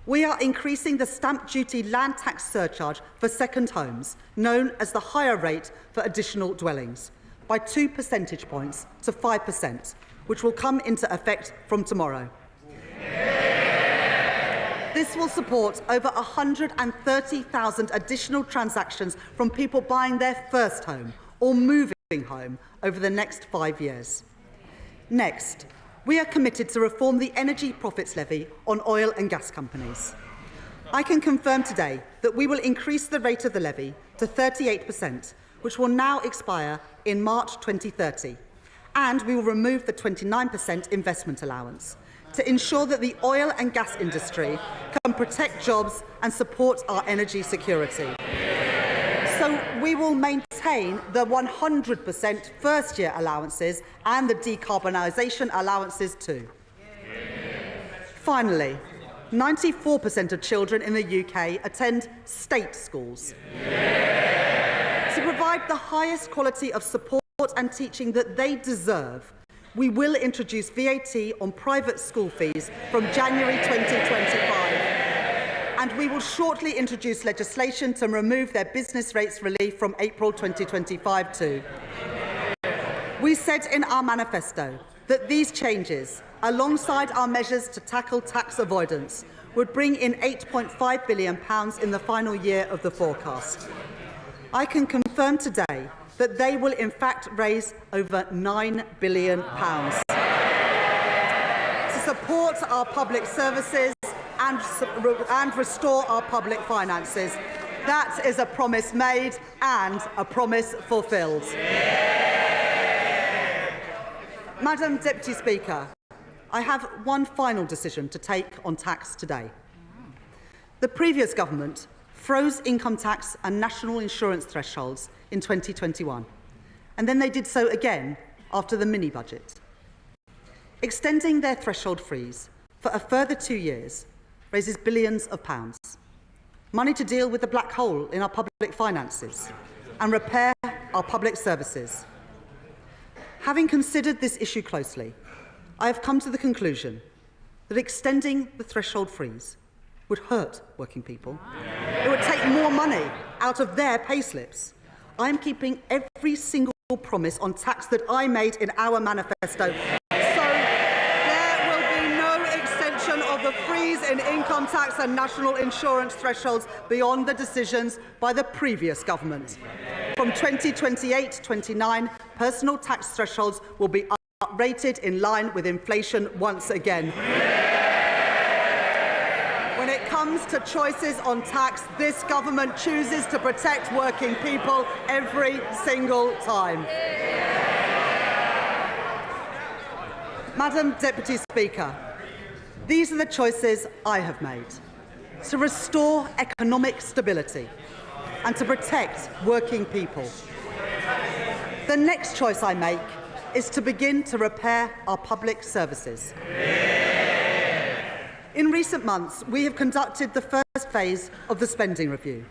We are increasing the stamp duty land tax surcharge for second homes, known as the higher rate for additional dwellings, by 2 percentage points to 5%, which will come into effect from tomorrow. This will support over 130,000 additional transactions from people buying their first home or moving home over the next 5 years. Next, we are committed to reform the energy profits levy on oil and gas companies. I can confirm today that we will increase the rate of the levy to 38%, which will now expire in March 2030, and we will remove the 29% investment allowance to ensure that the oil and gas industry can protect jobs and support our energy security. So we will maintain the 100% first-year allowances and the decarbonisation allowances too. Finally, 94% of children in the UK attend state schools. To provide the highest quality of support and teaching that they deserve, we will introduce VAT on private school fees from January 2025. And we will shortly introduce legislation to remove their business rates relief from April 2025 too. We said in our manifesto that these changes, alongside our measures to tackle tax avoidance, would bring in £8.5 billion in the final year of the forecast. I can confirm today that they will in fact raise over £9 billion to support our public services and restore our public finances. That is a promise made and a promise fulfilled. Madam Deputy Speaker, I have one final decision to take on tax today. The previous government froze income tax and national insurance thresholds in 2021, and then they did so again after the mini-budget. Extending their threshold freeze for a further 2 years raises billions of pounds, money to deal with the black hole in our public finances and repair our public services. Having considered this issue closely, I have come to the conclusion that extending the threshold freeze would hurt working people. It would take more money out of their payslips. I am keeping every single promise on tax that I made in our manifesto. Of the freeze in income tax and national insurance thresholds beyond the decisions by the previous government. From 2028-29, personal tax thresholds will be uprated in line with inflation once again. When it comes to choices on tax, this government chooses to protect working people every single time. Madam Deputy Speaker, these are the choices I have made to restore economic stability and to protect working people. The next choice I make is to begin to repair our public services. In recent months, we have conducted the first phase of the spending review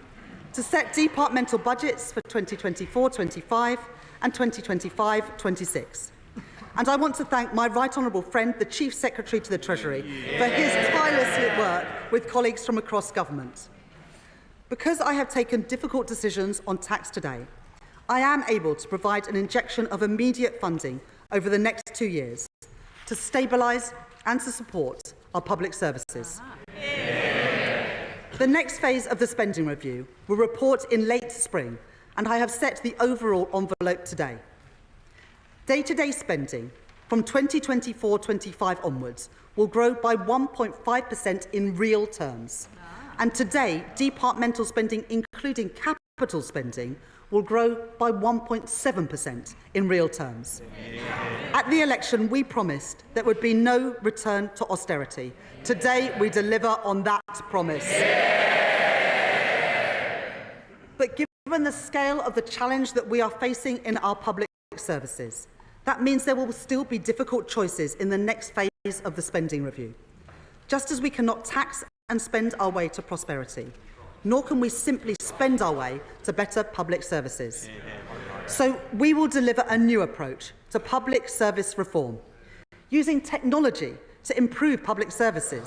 to set departmental budgets for 2024-25 and 2025-26. And I want to thank my right honourable friend, the Chief Secretary to the Treasury, for his tireless work with colleagues from across government. Because I have taken difficult decisions on tax today, I am able to provide an injection of immediate funding over the next 2 years to stabilise and to support our public services. The next phase of the spending review will report in late spring, and I have set the overall envelope today. Day-to-day spending from 2024-25 onwards will grow by 1.5% in real terms. And today, departmental spending, including capital spending, will grow by 1.7% in real terms. At the election, we promised there would be no return to austerity. Today, we deliver on that promise. But given the scale of the challenge that we are facing in our public services, that means there will still be difficult choices in the next phase of the spending review. Just as we cannot tax and spend our way to prosperity, nor can we simply spend our way to better public services. So we will deliver a new approach to public service reform, using technology to improve public services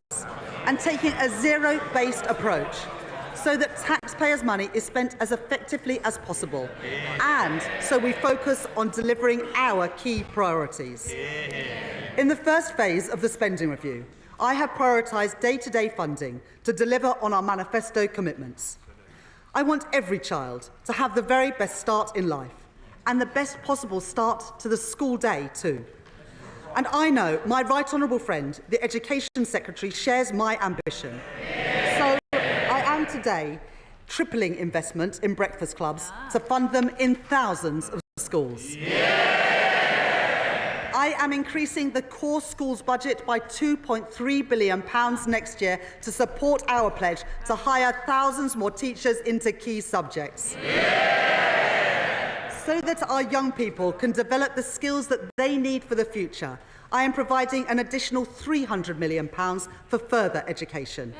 and taking a zero-based approach so that taxpayers' money is spent as effectively as possible, and so we focus on delivering our key priorities. In the first phase of the spending review, I have prioritised day-to-day funding to deliver on our manifesto commitments. I want every child to have the very best start in life, and the best possible start to the school day too. And I know my right honourable friend, the Education Secretary, shares my ambition. So I am today tripling investment in breakfast clubs to fund them in thousands of schools. I am increasing the core schools budget by £2.3 billion next year to support our pledge to hire thousands more teachers into key subjects. So that our young people can develop the skills that they need for the future, I am providing an additional £300 million for further education.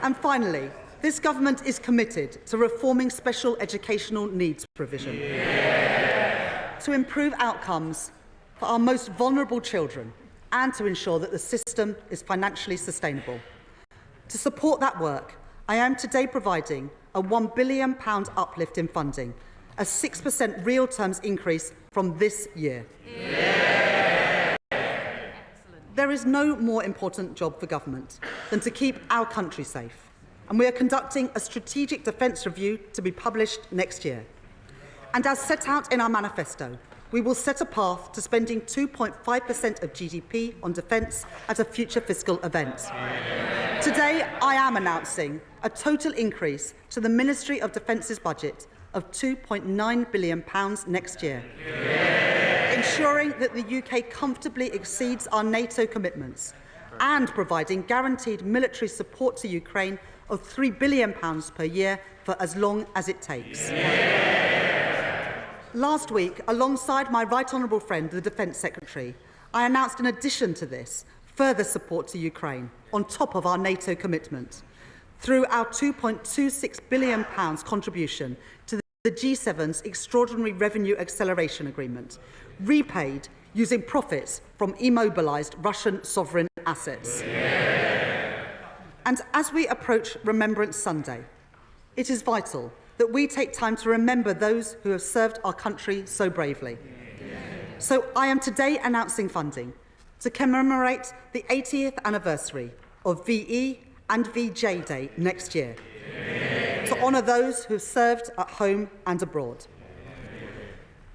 And finally, this government is committed to reforming special educational needs provision to improve outcomes for our most vulnerable children and to ensure that the system is financially sustainable. To support that work, I am today providing a £1 billion uplift in funding, a 6% real terms increase from this year. There is no more important job for government than to keep our country safe, and we are conducting a strategic defence review to be published next year. And as set out in our manifesto, we will set a path to spending 2.5% of GDP on defence at a future fiscal event. Today, I am announcing a total increase to the Ministry of Defence's budget of £2.9 billion next year, ensuring that the UK comfortably exceeds our NATO commitments and providing guaranteed military support to Ukraine of £3 billion per year for as long as it takes. Last week, alongside my right honourable friend, the Defence Secretary, I announced in addition to this further support to Ukraine on top of our NATO commitment through our £2.26 billion contribution to the G7's Extraordinary Revenue Acceleration Agreement, repaid using profits from immobilised Russian sovereign assets. And as we approach Remembrance Sunday, it is vital that we take time to remember those who have served our country so bravely. So I am today announcing funding to commemorate the 80th anniversary of VE and VJ Day next year, to honour those who have served at home and abroad.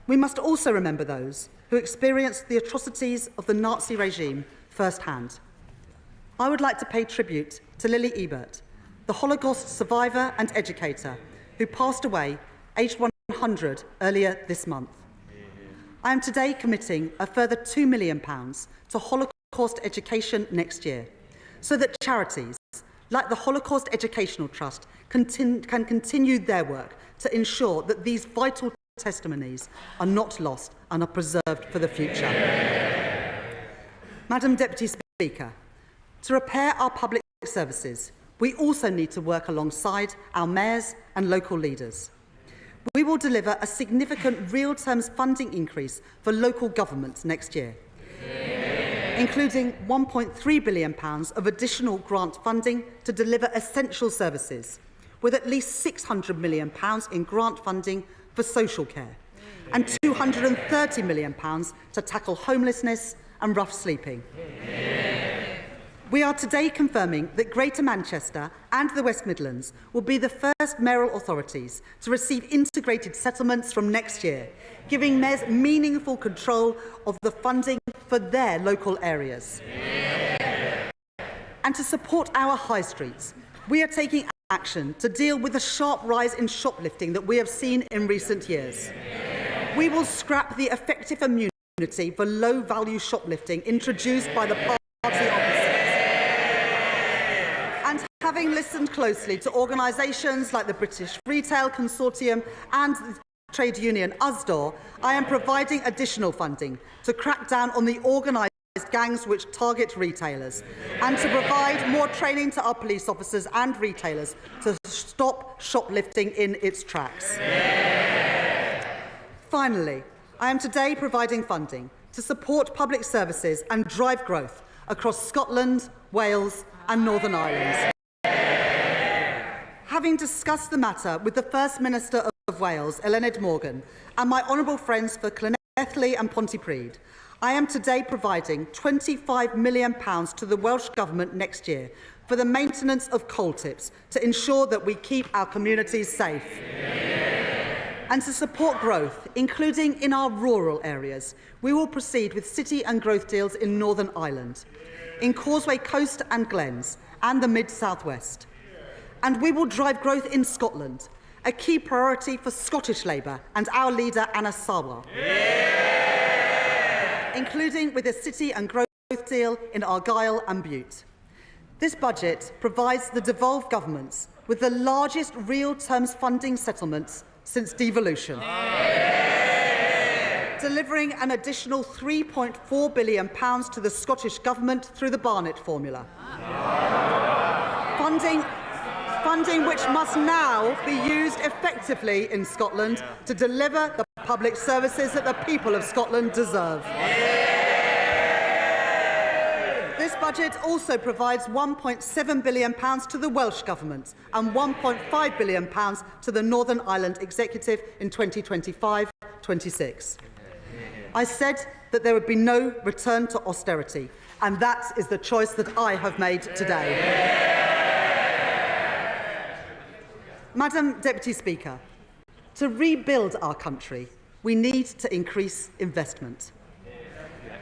We must also remember those who experienced the atrocities of the Nazi regime firsthand. I would like to pay tribute to Lily Ebert, the Holocaust survivor and educator who passed away aged 100 earlier this month. I am today committing a further £2 million to Holocaust education next year, so that charities like the Holocaust Educational Trust can continue their work to ensure that these vital testimonies are not lost and are preserved for the future. Madam Deputy Speaker, to repair our public services, we also need to work alongside our mayors and local leaders. we will deliver a significant real terms funding increase for local governments next year, including £1.3 billion of additional grant funding to deliver essential services, with at least £600 million in grant funding for social care and £230 million to tackle homelessness and rough sleeping. We are today confirming that Greater Manchester and the West Midlands will be the first mayoral authorities to receive integrated settlements from next year, giving mayors meaningful control of the funding for their local areas. And to support our high streets, we are taking action to deal with the sharp rise in shoplifting that we have seen in recent years. We will scrap the effective immunity for low-value shoplifting introduced by the party opposite. And having listened closely to organisations like the British Retail Consortium and the trade union USDOR, I am providing additional funding to crack down on the organised gangs which target retailers and to provide more training to our police officers and retailers to stop shoplifting in its tracks. Finally, I am today providing funding to support public services and drive growth across Scotland, Wales and Northern Ireland. Having discussed the matter with the First Minister of Wales, Eluned Morgan, and my honourable friends for Llanelli and Pontypridd, I am today providing £25 million to the Welsh Government next year for the maintenance of coal tips to ensure that we keep our communities safe. And to support growth, including in our rural areas, we will proceed with city and growth deals in Northern Ireland, in Causeway Coast and Glens, and the Mid-South West. And we will drive growth in Scotland, a key priority for Scottish Labour and our leader, Anna Sawar. Including with a city and growth deal in Argyll and Bute. This budget provides the devolved governments with the largest real terms funding settlements since devolution, delivering an additional £3.4 billion to the Scottish Government through the Barnett formula. Funding which must now be used effectively in Scotland to deliver the public services that the people of Scotland deserve. This budget also provides £1.7 billion to the Welsh Government and £1.5 billion to the Northern Ireland Executive in 2025-26. I said that there would be no return to austerity, and that is the choice that I have made today. Madam Deputy Speaker, to rebuild our country, we need to increase investment.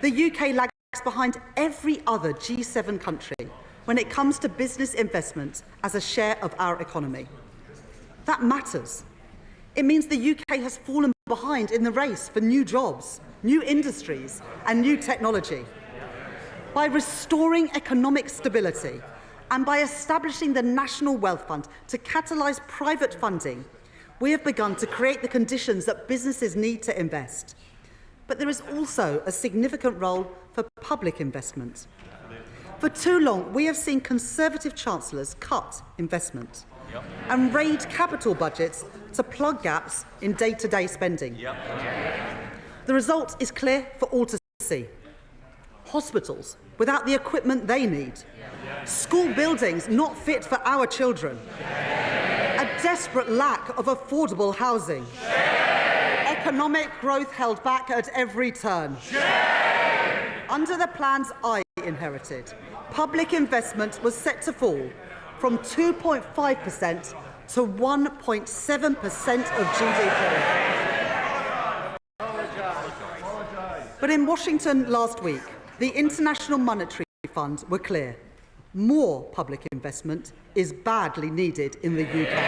The UK lags behind every other G7 country when it comes to business investment as a share of our economy. That matters. It means the UK has fallen behind in the race for new jobs, new industries and new technology. By restoring economic stability and by establishing the National Wealth Fund to catalyse private funding, we have begun to create the conditions that businesses need to invest. But there is also a significant role for public investment. For too long, we have seen Conservative Chancellors cut investment and raid capital budgets to plug gaps in day-to-day spending. The result is clear for all to see. Hospitals without the equipment they need. School buildings not fit for our children. A desperate lack of affordable housing. Economic growth held back at every turn. Under the plans I inherited, public investment was set to fall from 2.5% to 1.7% of GDP. But in Washington last week, the International Monetary Fund were clear. More public investment is badly needed in the UK.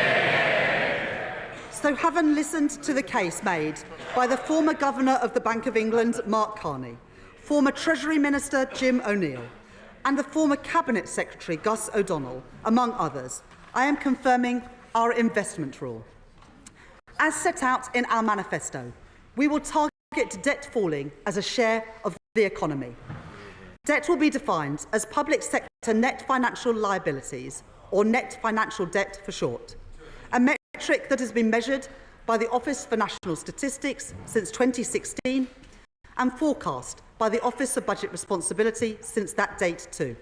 So having listened to the case made by the former Governor of the Bank of England, Mark Carney, former Treasury Minister Jim O'Neill, and the former Cabinet Secretary Gus O'Donnell, among others, I am confirming our investment rule. As set out in our manifesto, we will target debt falling as a share of the economy. Debt will be defined as public sector net financial liabilities, or net financial debt for short, a metric that has been measured by the Office for National Statistics since 2016 and forecast by the Office for Budget Responsibility since that date too.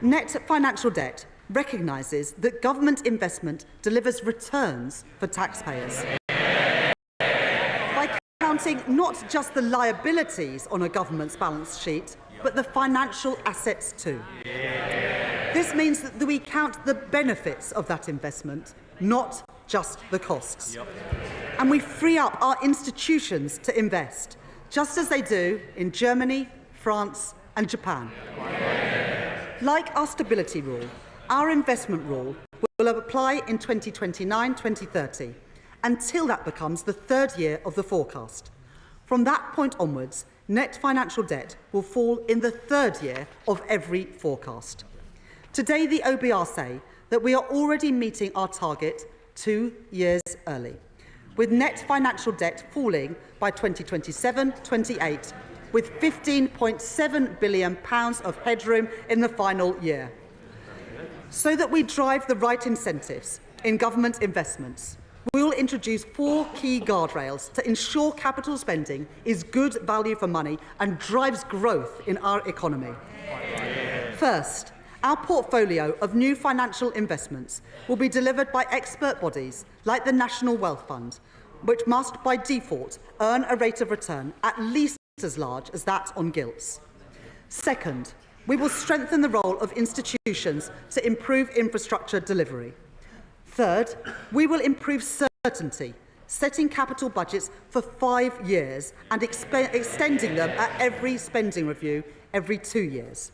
Net financial debt recognises that government investment delivers returns for taxpayers. By counting not just the liabilities on a government's balance sheet, but the financial assets too. This means that we count the benefits of that investment, not just the costs. And we free up our institutions to invest, just as they do in Germany, France and Japan. Like our stability rule, our investment rule will apply in 2029-2030 until that becomes the third year of the forecast. From that point onwards, net financial debt will fall in the third year of every forecast. Today, the OBR say that we are already meeting our target 2 years early, with net financial debt falling by 2027-28, with £15.7 billion of headroom in the final year. So that we drive the right incentives in government investments, we will introduce 4 key guardrails to ensure capital spending is good value for money and drives growth in our economy. First, our portfolio of new financial investments will be delivered by expert bodies like the National Wealth Fund, which must, by default, earn a rate of return at least as large as that on gilts. Second, we will strengthen the role of institutions to improve infrastructure delivery. Third, we will improve certainty, setting capital budgets for 5 years and extending them at every spending review every 2 years.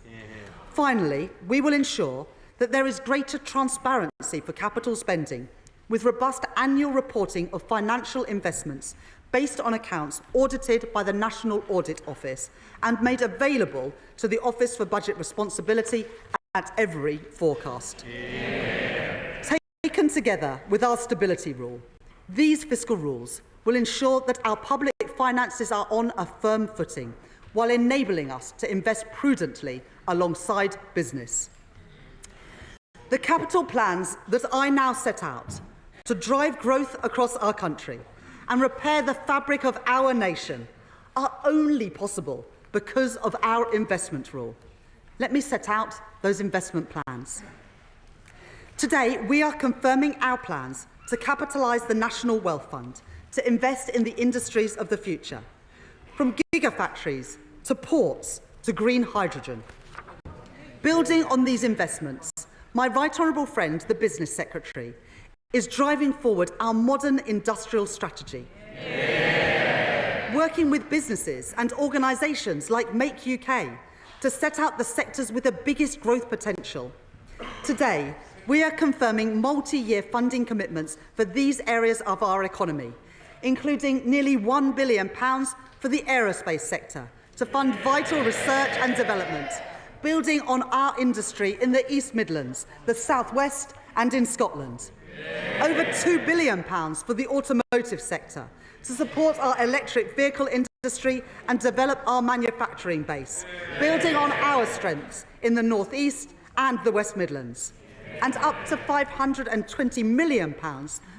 Finally, we will ensure that there is greater transparency for capital spending, with robust annual reporting of financial investments based on accounts audited by the National Audit Office and made available to the Office for Budget Responsibility at every forecast. Taken together with our stability rule, these fiscal rules will ensure that our public finances are on a firm footing, while enabling us to invest prudently alongside business. The capital plans that I now set out to drive growth across our country and repair the fabric of our nation are only possible because of our investment rule. Let me set out those investment plans. Today, we are confirming our plans to capitalise the National Wealth Fund to invest in the industries of the future, from gigafactories to ports to green hydrogen. Building on these investments, my right honourable friend, the Business Secretary, is driving forward our modern industrial strategy. Working with businesses and organisations like Make UK to set out the sectors with the biggest growth potential. Today, we are confirming multi-year funding commitments for these areas of our economy, including nearly £1 billion for the aerospace sector to fund vital research and development, building on our industry in the East Midlands, the South West and in Scotland. Over £2 billion for the automotive sector to support our electric vehicle industry and develop our manufacturing base, building on our strengths in the North East and the West Midlands. And up to £520 million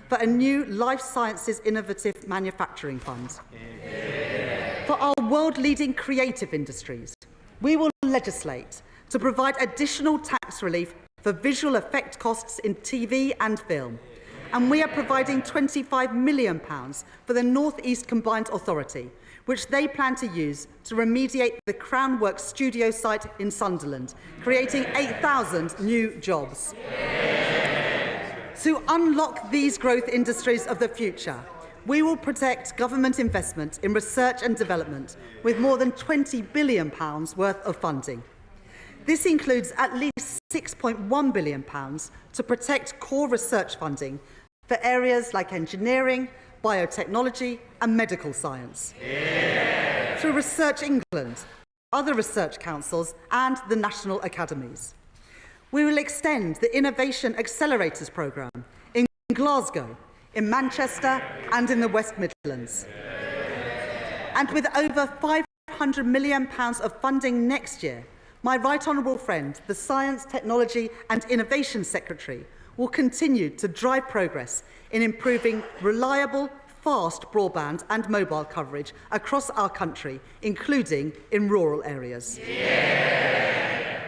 for a new Life Sciences Innovative Manufacturing Fund. For our world-leading creative industries, we will legislate to provide additional tax relief for visual effect costs in TV and film. And we are providing £25 million for the North East Combined Authority, which they plan to use to remediate the Crownworks studio site in Sunderland, creating 8,000 new jobs. To unlock these growth industries of the future, we will protect government investment in research and development with more than £20 billion worth of funding. This includes at least £6.1 billion to protect core research funding for areas like engineering, biotechnology and medical science. Through Research England, other research councils and the national academies. We will extend the Innovation Accelerators programme in Glasgow, in Manchester and in the West Midlands. And with over £500 million of funding next year, my right honourable friend, the Science, Technology and Innovation Secretary, will continue to drive progress in improving reliable, fast broadband and mobile coverage across our country, including in rural areas. Yeah.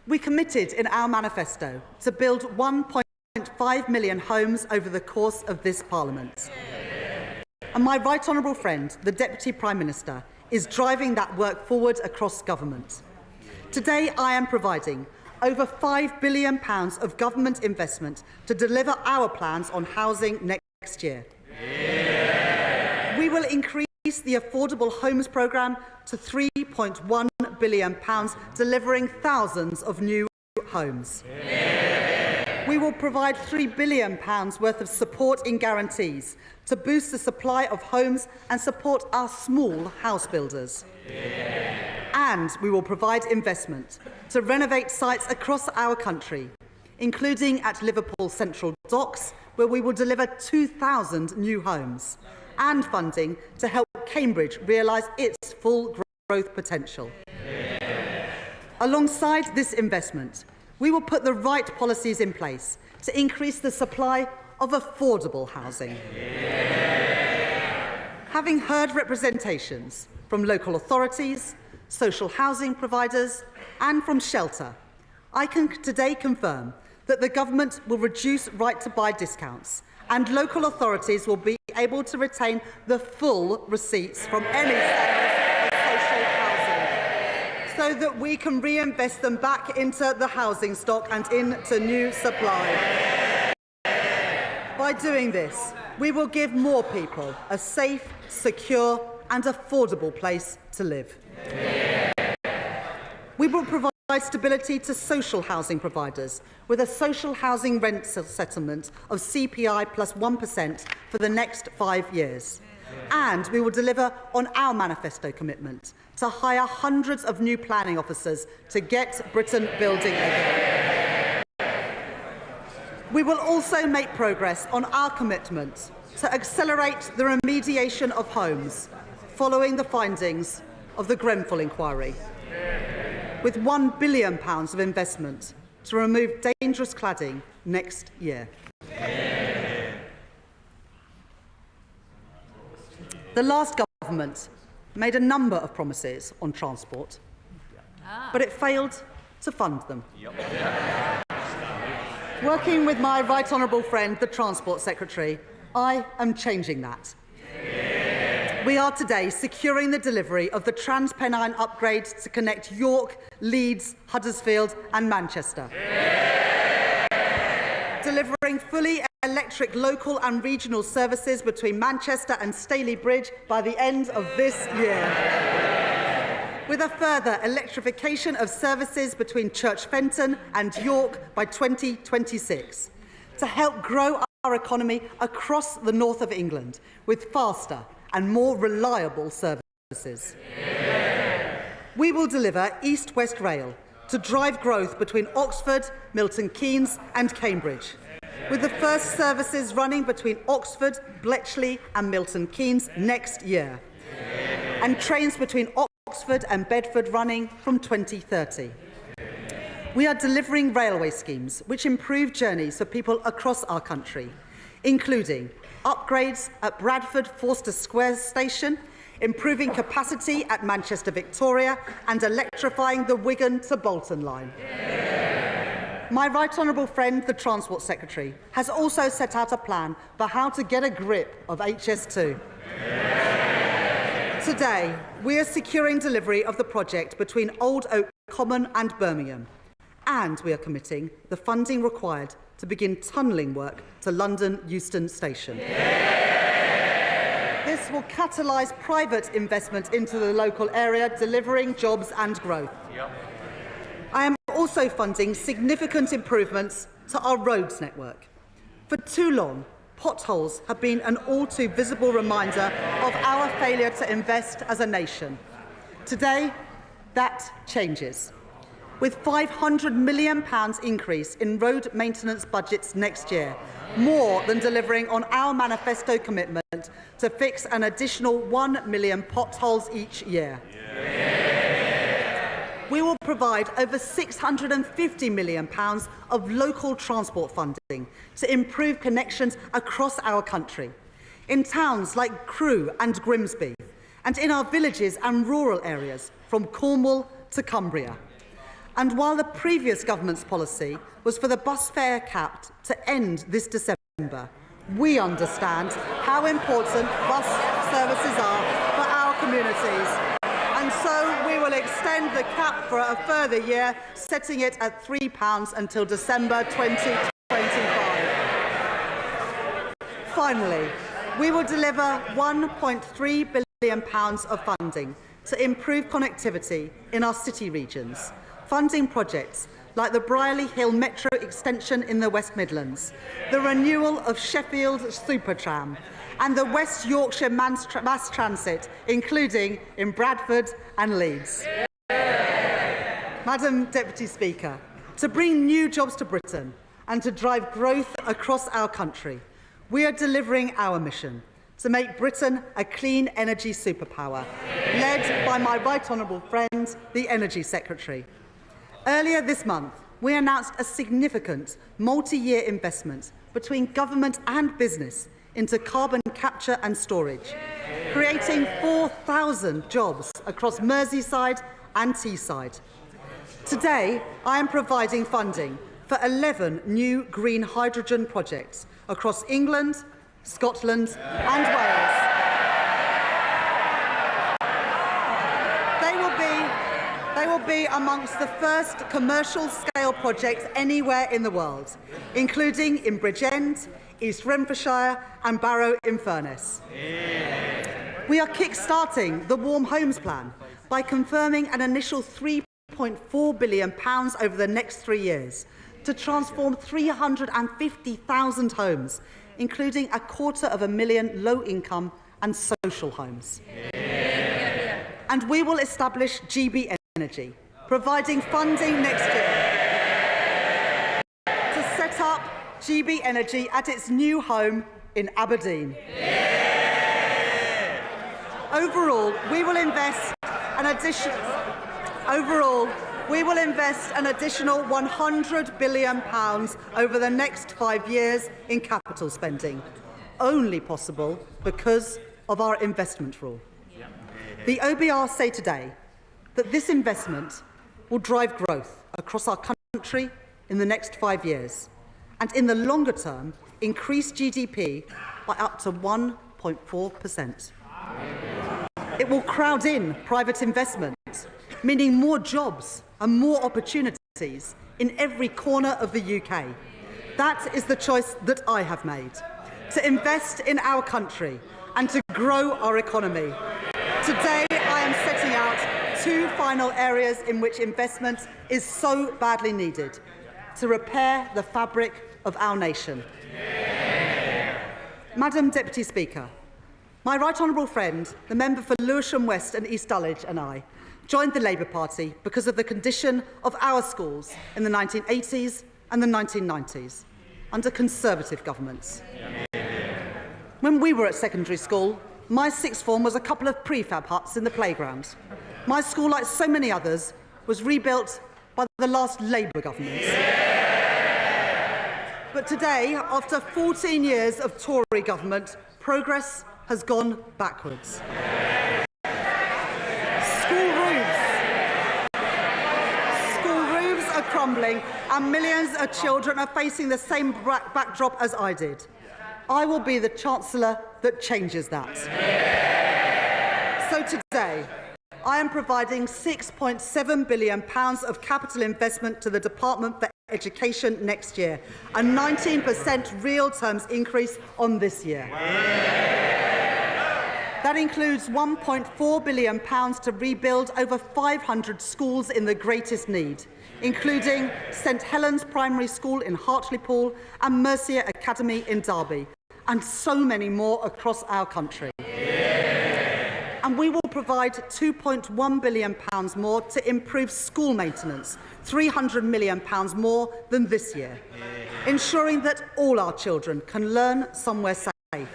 We committed in our manifesto to build 1.5 million homes over the course of this Parliament. Yeah. And my right honourable friend, the Deputy Prime Minister, is driving that work forward across government. Today, I am providing over £5 billion of government investment to deliver our plans on housing next year. Yeah. We will increase the Affordable Homes Programme to £3.1 billion, delivering thousands of new homes. Yeah. We will provide £3 billion worth of support in guarantees to boost the supply of homes and support our small house builders. Yeah. And we will provide investment to renovate sites across our country, including at Liverpool Central Docks, where we will deliver 2,000 new homes, and funding to help Cambridge realise its full growth potential. Yeah. Alongside this investment, we will put the right policies in place to increase the supply of affordable housing. Yeah. Having heard representations from local authorities, social housing providers and from Shelter, I can today confirm that the government will reduce right-to-buy discounts and local authorities will be able to retain the full receipts from any sales of social housing so that we can reinvest them back into the housing stock and into new supply. By doing this, we will give more people a safe, secure and affordable place to live. We will provide stability to social housing providers with a social housing rent settlement of CPI plus 1% for the next 5 years. And we will deliver on our manifesto commitment to hire hundreds of new planning officers to get Britain building again. We will also make progress on our commitment to accelerate the remediation of homes following the findings of the Grenfell inquiry, with £1 billion of investment to remove dangerous cladding next year. The last government made a number of promises on transport, but it failed to fund them. Working with my right honourable friend, the Transport Secretary, I am changing that. We are today securing the delivery of the Transpennine upgrade to connect York, Leeds, Huddersfield and Manchester. Delivering fully electric local and regional services between Manchester and Staley Bridge by the end of this year. With a further electrification of services between Church Fenton and York by 2026 to help grow our economy across the north of England with faster and more reliable services. Yeah. We will deliver East-West Rail to drive growth between Oxford, Milton Keynes and Cambridge, with the first services running between Oxford, Bletchley and Milton Keynes next year, and trains between Oxford and Bedford running from 2030. We are delivering railway schemes which improve journeys for people across our country, including upgrades at Bradford Forster Square Station, improving capacity at Manchester Victoria and electrifying the Wigan to Bolton line. Yeah. My right honourable friend, the Transport Secretary, has also set out a plan for how to get a grip of HS2. Yeah. Today, we are securing delivery of the project between Old Oak Common and Birmingham, and we are committing the funding required to begin tunnelling work to London Euston Station. Yeah. This will catalyse private investment into the local area, delivering jobs and growth. Yep. I am also funding significant improvements to our roads network. For too long, potholes have been an all too visible reminder of our failure to invest as a nation. Today, that changes, with £500 million increase in road maintenance budgets next year, more than delivering on our manifesto commitment to fix an additional 1 million potholes each year. Yeah. we will provide over £650 million of local transport funding to improve connections across our country, in towns like Crewe and Grimsby, and in our villages and rural areas from Cornwall to Cumbria. And while the previous government's policy was for the bus fare cap to end this December, we understand how important bus services are for our communities. And so we will extend the cap for a further year, setting it at £3 until December 2025. Finally, we will deliver £1.3 billion of funding to improve connectivity in our city regions, funding projects like the Brierley Hill Metro extension in the West Midlands, the renewal of Sheffield Supertram, and the West Yorkshire Mass Transit, including in Bradford and Leeds. Madam Deputy Speaker, to bring new jobs to Britain and to drive growth across our country, we are delivering our mission to make Britain a clean energy superpower, led by my right honourable friend, the Energy Secretary. Earlier this month, we announced a significant multi-year investment between government and business into carbon capture and storage, creating 4,000 jobs across Merseyside and Teesside. Today, I am providing funding for 11 new green hydrogen projects across England, Scotland and Wales. They will be amongst the first commercial-scale projects anywhere in the world, including in Bridgend, East Renfrewshire and Barrow-in-Furness. We are kick-starting the Warm Homes Plan by confirming an initial £3.4 billion over the next 3 years to transform 350,000 homes, including 250,000 low-income and social homes. And we will establish GB Energy, providing funding next year to set up GB Energy at its new home in Aberdeen. Overall, we will invest an additional £100 billion over the next 5 years in capital spending, only possible because of our investment rule. The OBR say today that this investment will drive growth across our country in the next 5 years, and in the longer term, increase GDP by up to 1.4%. It will crowd in private investment, meaning more jobs and more opportunities in every corner of the UK. That is the choice that I have made, to invest in our country and to grow our economy. Today, I am setting out 2 final areas in which investment is so badly needed to repair the fabric of our nation. Madam Deputy Speaker, my right honourable friend, the member for Lewisham West and East Dulwich and I joined the Labour Party because of the condition of our schools in the 1980s and the 1990s under Conservative governments. When we were at secondary school, my sixth form was a couple of prefab huts in the playground. My school, like so many others, was rebuilt by the last Labour government. But today, after 14 years of Tory government, progress has gone backwards. School roofs are crumbling and millions of children are facing the same backdrop as I did. I will be the Chancellor that changes that. So today, I am providing £6.7 billion of capital investment to the Department for Education next year, a 19% real terms increase on this year. That includes £1.4 billion to rebuild over 500 schools in the greatest need, including St Helens Primary School in Hartlepool and Mercia Academy in Derby, and so many more across our country. And we will provide £2.1 billion more to improve school maintenance, £300 million more than this year, ensuring that all our children can learn somewhere safe,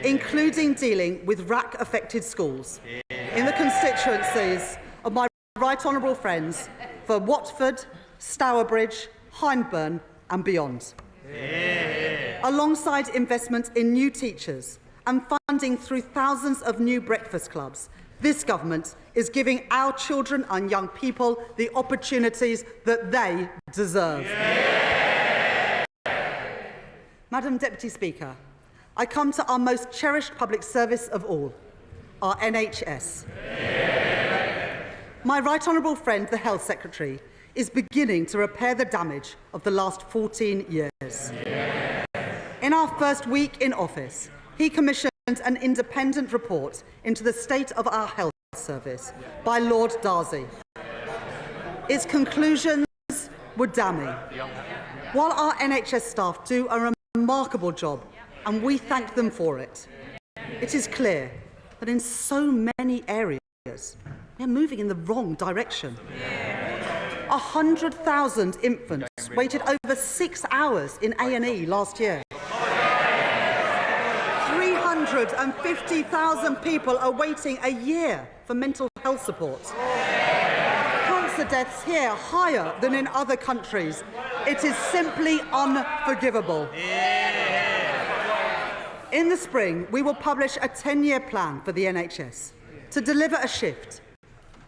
including dealing with RAC-affected schools in the constituencies of my right honourable friends for Watford, Stourbridge, Hyndburn and beyond. Yeah. Alongside investment in new teachers and funding through thousands of new breakfast clubs, this government is giving our children and young people the opportunities that they deserve. Yeah. Madam Deputy Speaker, I come to our most cherished public service of all, our NHS. Yeah. My right honourable friend, the Health Secretary, is beginning to repair the damage of the last 14 years. Yeah. In our first week in office, he commissioned an independent report into the state of our health service by Lord Darcy. Its conclusions were damning. While our NHS staff do a remarkable job, and we thank them for it, it is clear that in so many areas, we are moving in the wrong direction. 100,000 infants waited over 6 hours in A&E last year. 350,000 people are waiting a year for mental health support. Cancer deaths here higher than in other countries. It is simply unforgivable. In the spring, we will publish a 10-year plan for the NHS to deliver a shift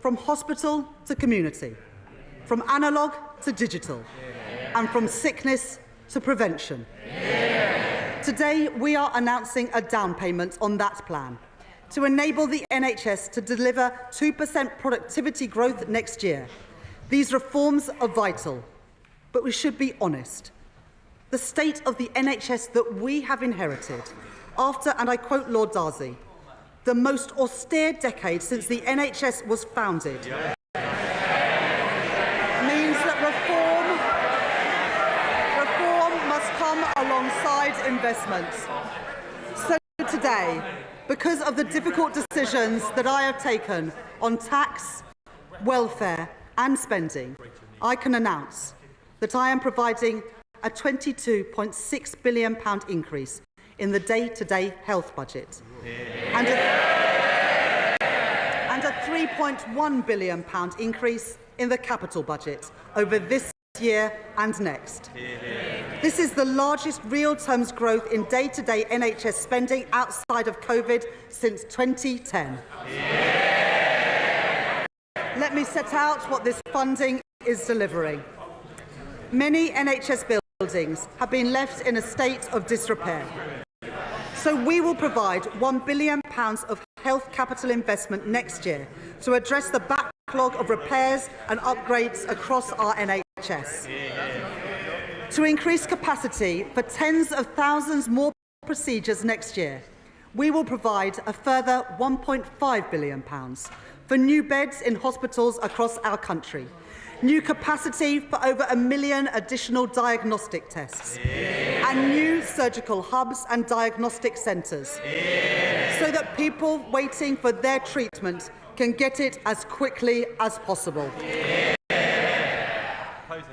from hospital to community, from analogue to digital, and from sickness to prevention. Today, we are announcing a down payment on that plan to enable the NHS to deliver 2% productivity growth next year. These reforms are vital, but we should be honest. The state of the NHS that we have inherited after, and I quote Lord Darcy, the most austere decade since the NHS was founded, means that reform must come alongside investment. So today, because of the difficult decisions that I have taken on tax, welfare and spending, I can announce that I am providing a £22.6 billion increase in the day-to-day health budget and a £3.1 billion increase in the capital budget over this year and next. This is the largest real terms growth in day-to-day NHS spending outside of COVID since 2010. Let me set out what this funding is delivering. Many NHS buildings have been left in a state of disrepair. So we will provide £1 billion of health capital investment next year to address the backlog of repairs and upgrades across our NHS. To increase capacity for tens of thousands more procedures next year, we will provide a further £1.5 billion for new beds in hospitals across our country, new capacity for over 1 million additional diagnostic tests, and new surgical hubs and diagnostic centres, so that people waiting for their treatment can get it as quickly as possible.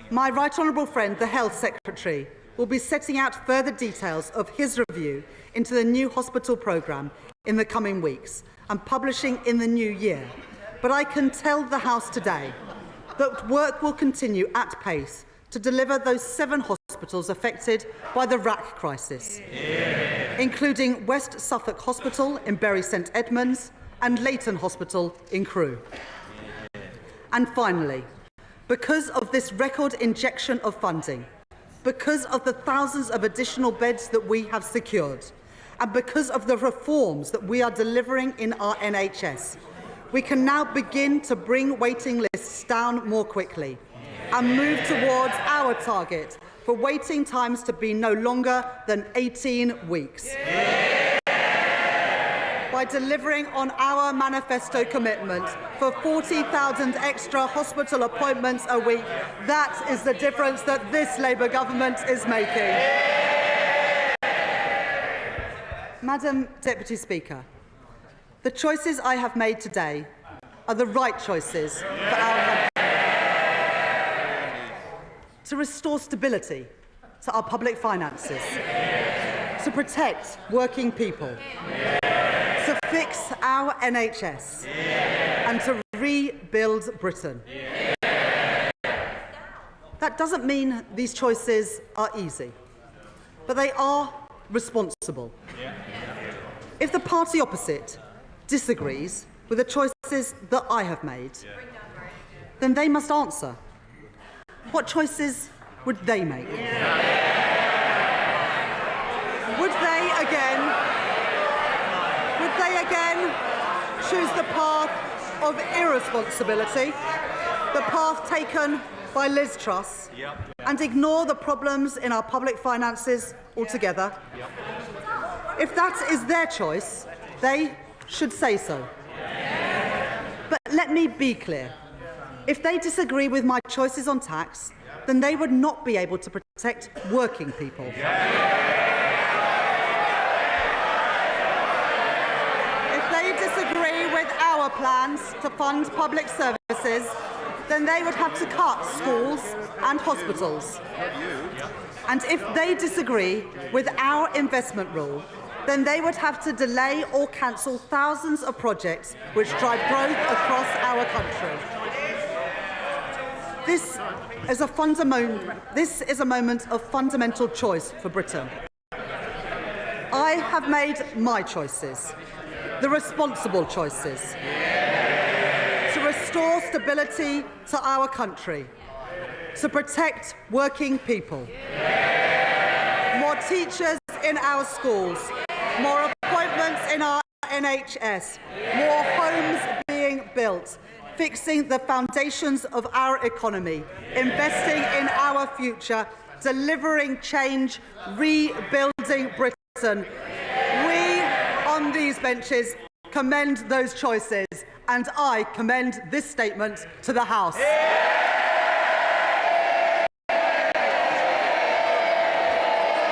My right honourable friend, the Health Secretary, will be setting out further details of his review into the new hospital programme in the coming weeks and publishing in the new year. But I can tell the House today that work will continue at pace to deliver those 7 hospitals affected by the RAC crisis, including West Suffolk Hospital in Bury St Edmunds and Leighton Hospital in Crewe. And finally, because of this record injection of funding, because of the thousands of additional beds that we have secured, and because of the reforms that we are delivering in our NHS, we can now begin to bring waiting lists down more quickly and move towards our target for waiting times to be no longer than 18 weeks. By delivering on our manifesto commitment for 40,000 extra hospital appointments a week, that is the difference that this Labour government is making. Madam Deputy Speaker, the choices I have made today are the right choices for our country. To restore stability to our public finances, to protect working people, to fix our NHS, and to rebuild rebuild Britain. That doesn't mean these choices are easy, but they are responsible. If the party opposite disagrees with the choices that I have made, then they must answer. What choices would they make? Would they again choose the path of irresponsibility, the path taken by Liz Truss, and ignore the problems in our public finances altogether? If that is their choice, they should say so. But let me be clear. If they disagree with my choices on tax, then they would not be able to protect working people. If they disagree with our plans to fund public services, then they would have to cut schools and hospitals. And if they disagree with our investment rule, then they would have to delay or cancel thousands of projects which drive growth across our country. This is a moment of fundamental choice for Britain. I have made my choices, the responsible choices, to restore stability to our country, to protect working people, more teachers in our schools, more appointments in our NHS, more homes being built, fixing the foundations of our economy, investing in our future, delivering change, rebuilding Britain. We on these benches commend those choices, and I commend this statement to the House.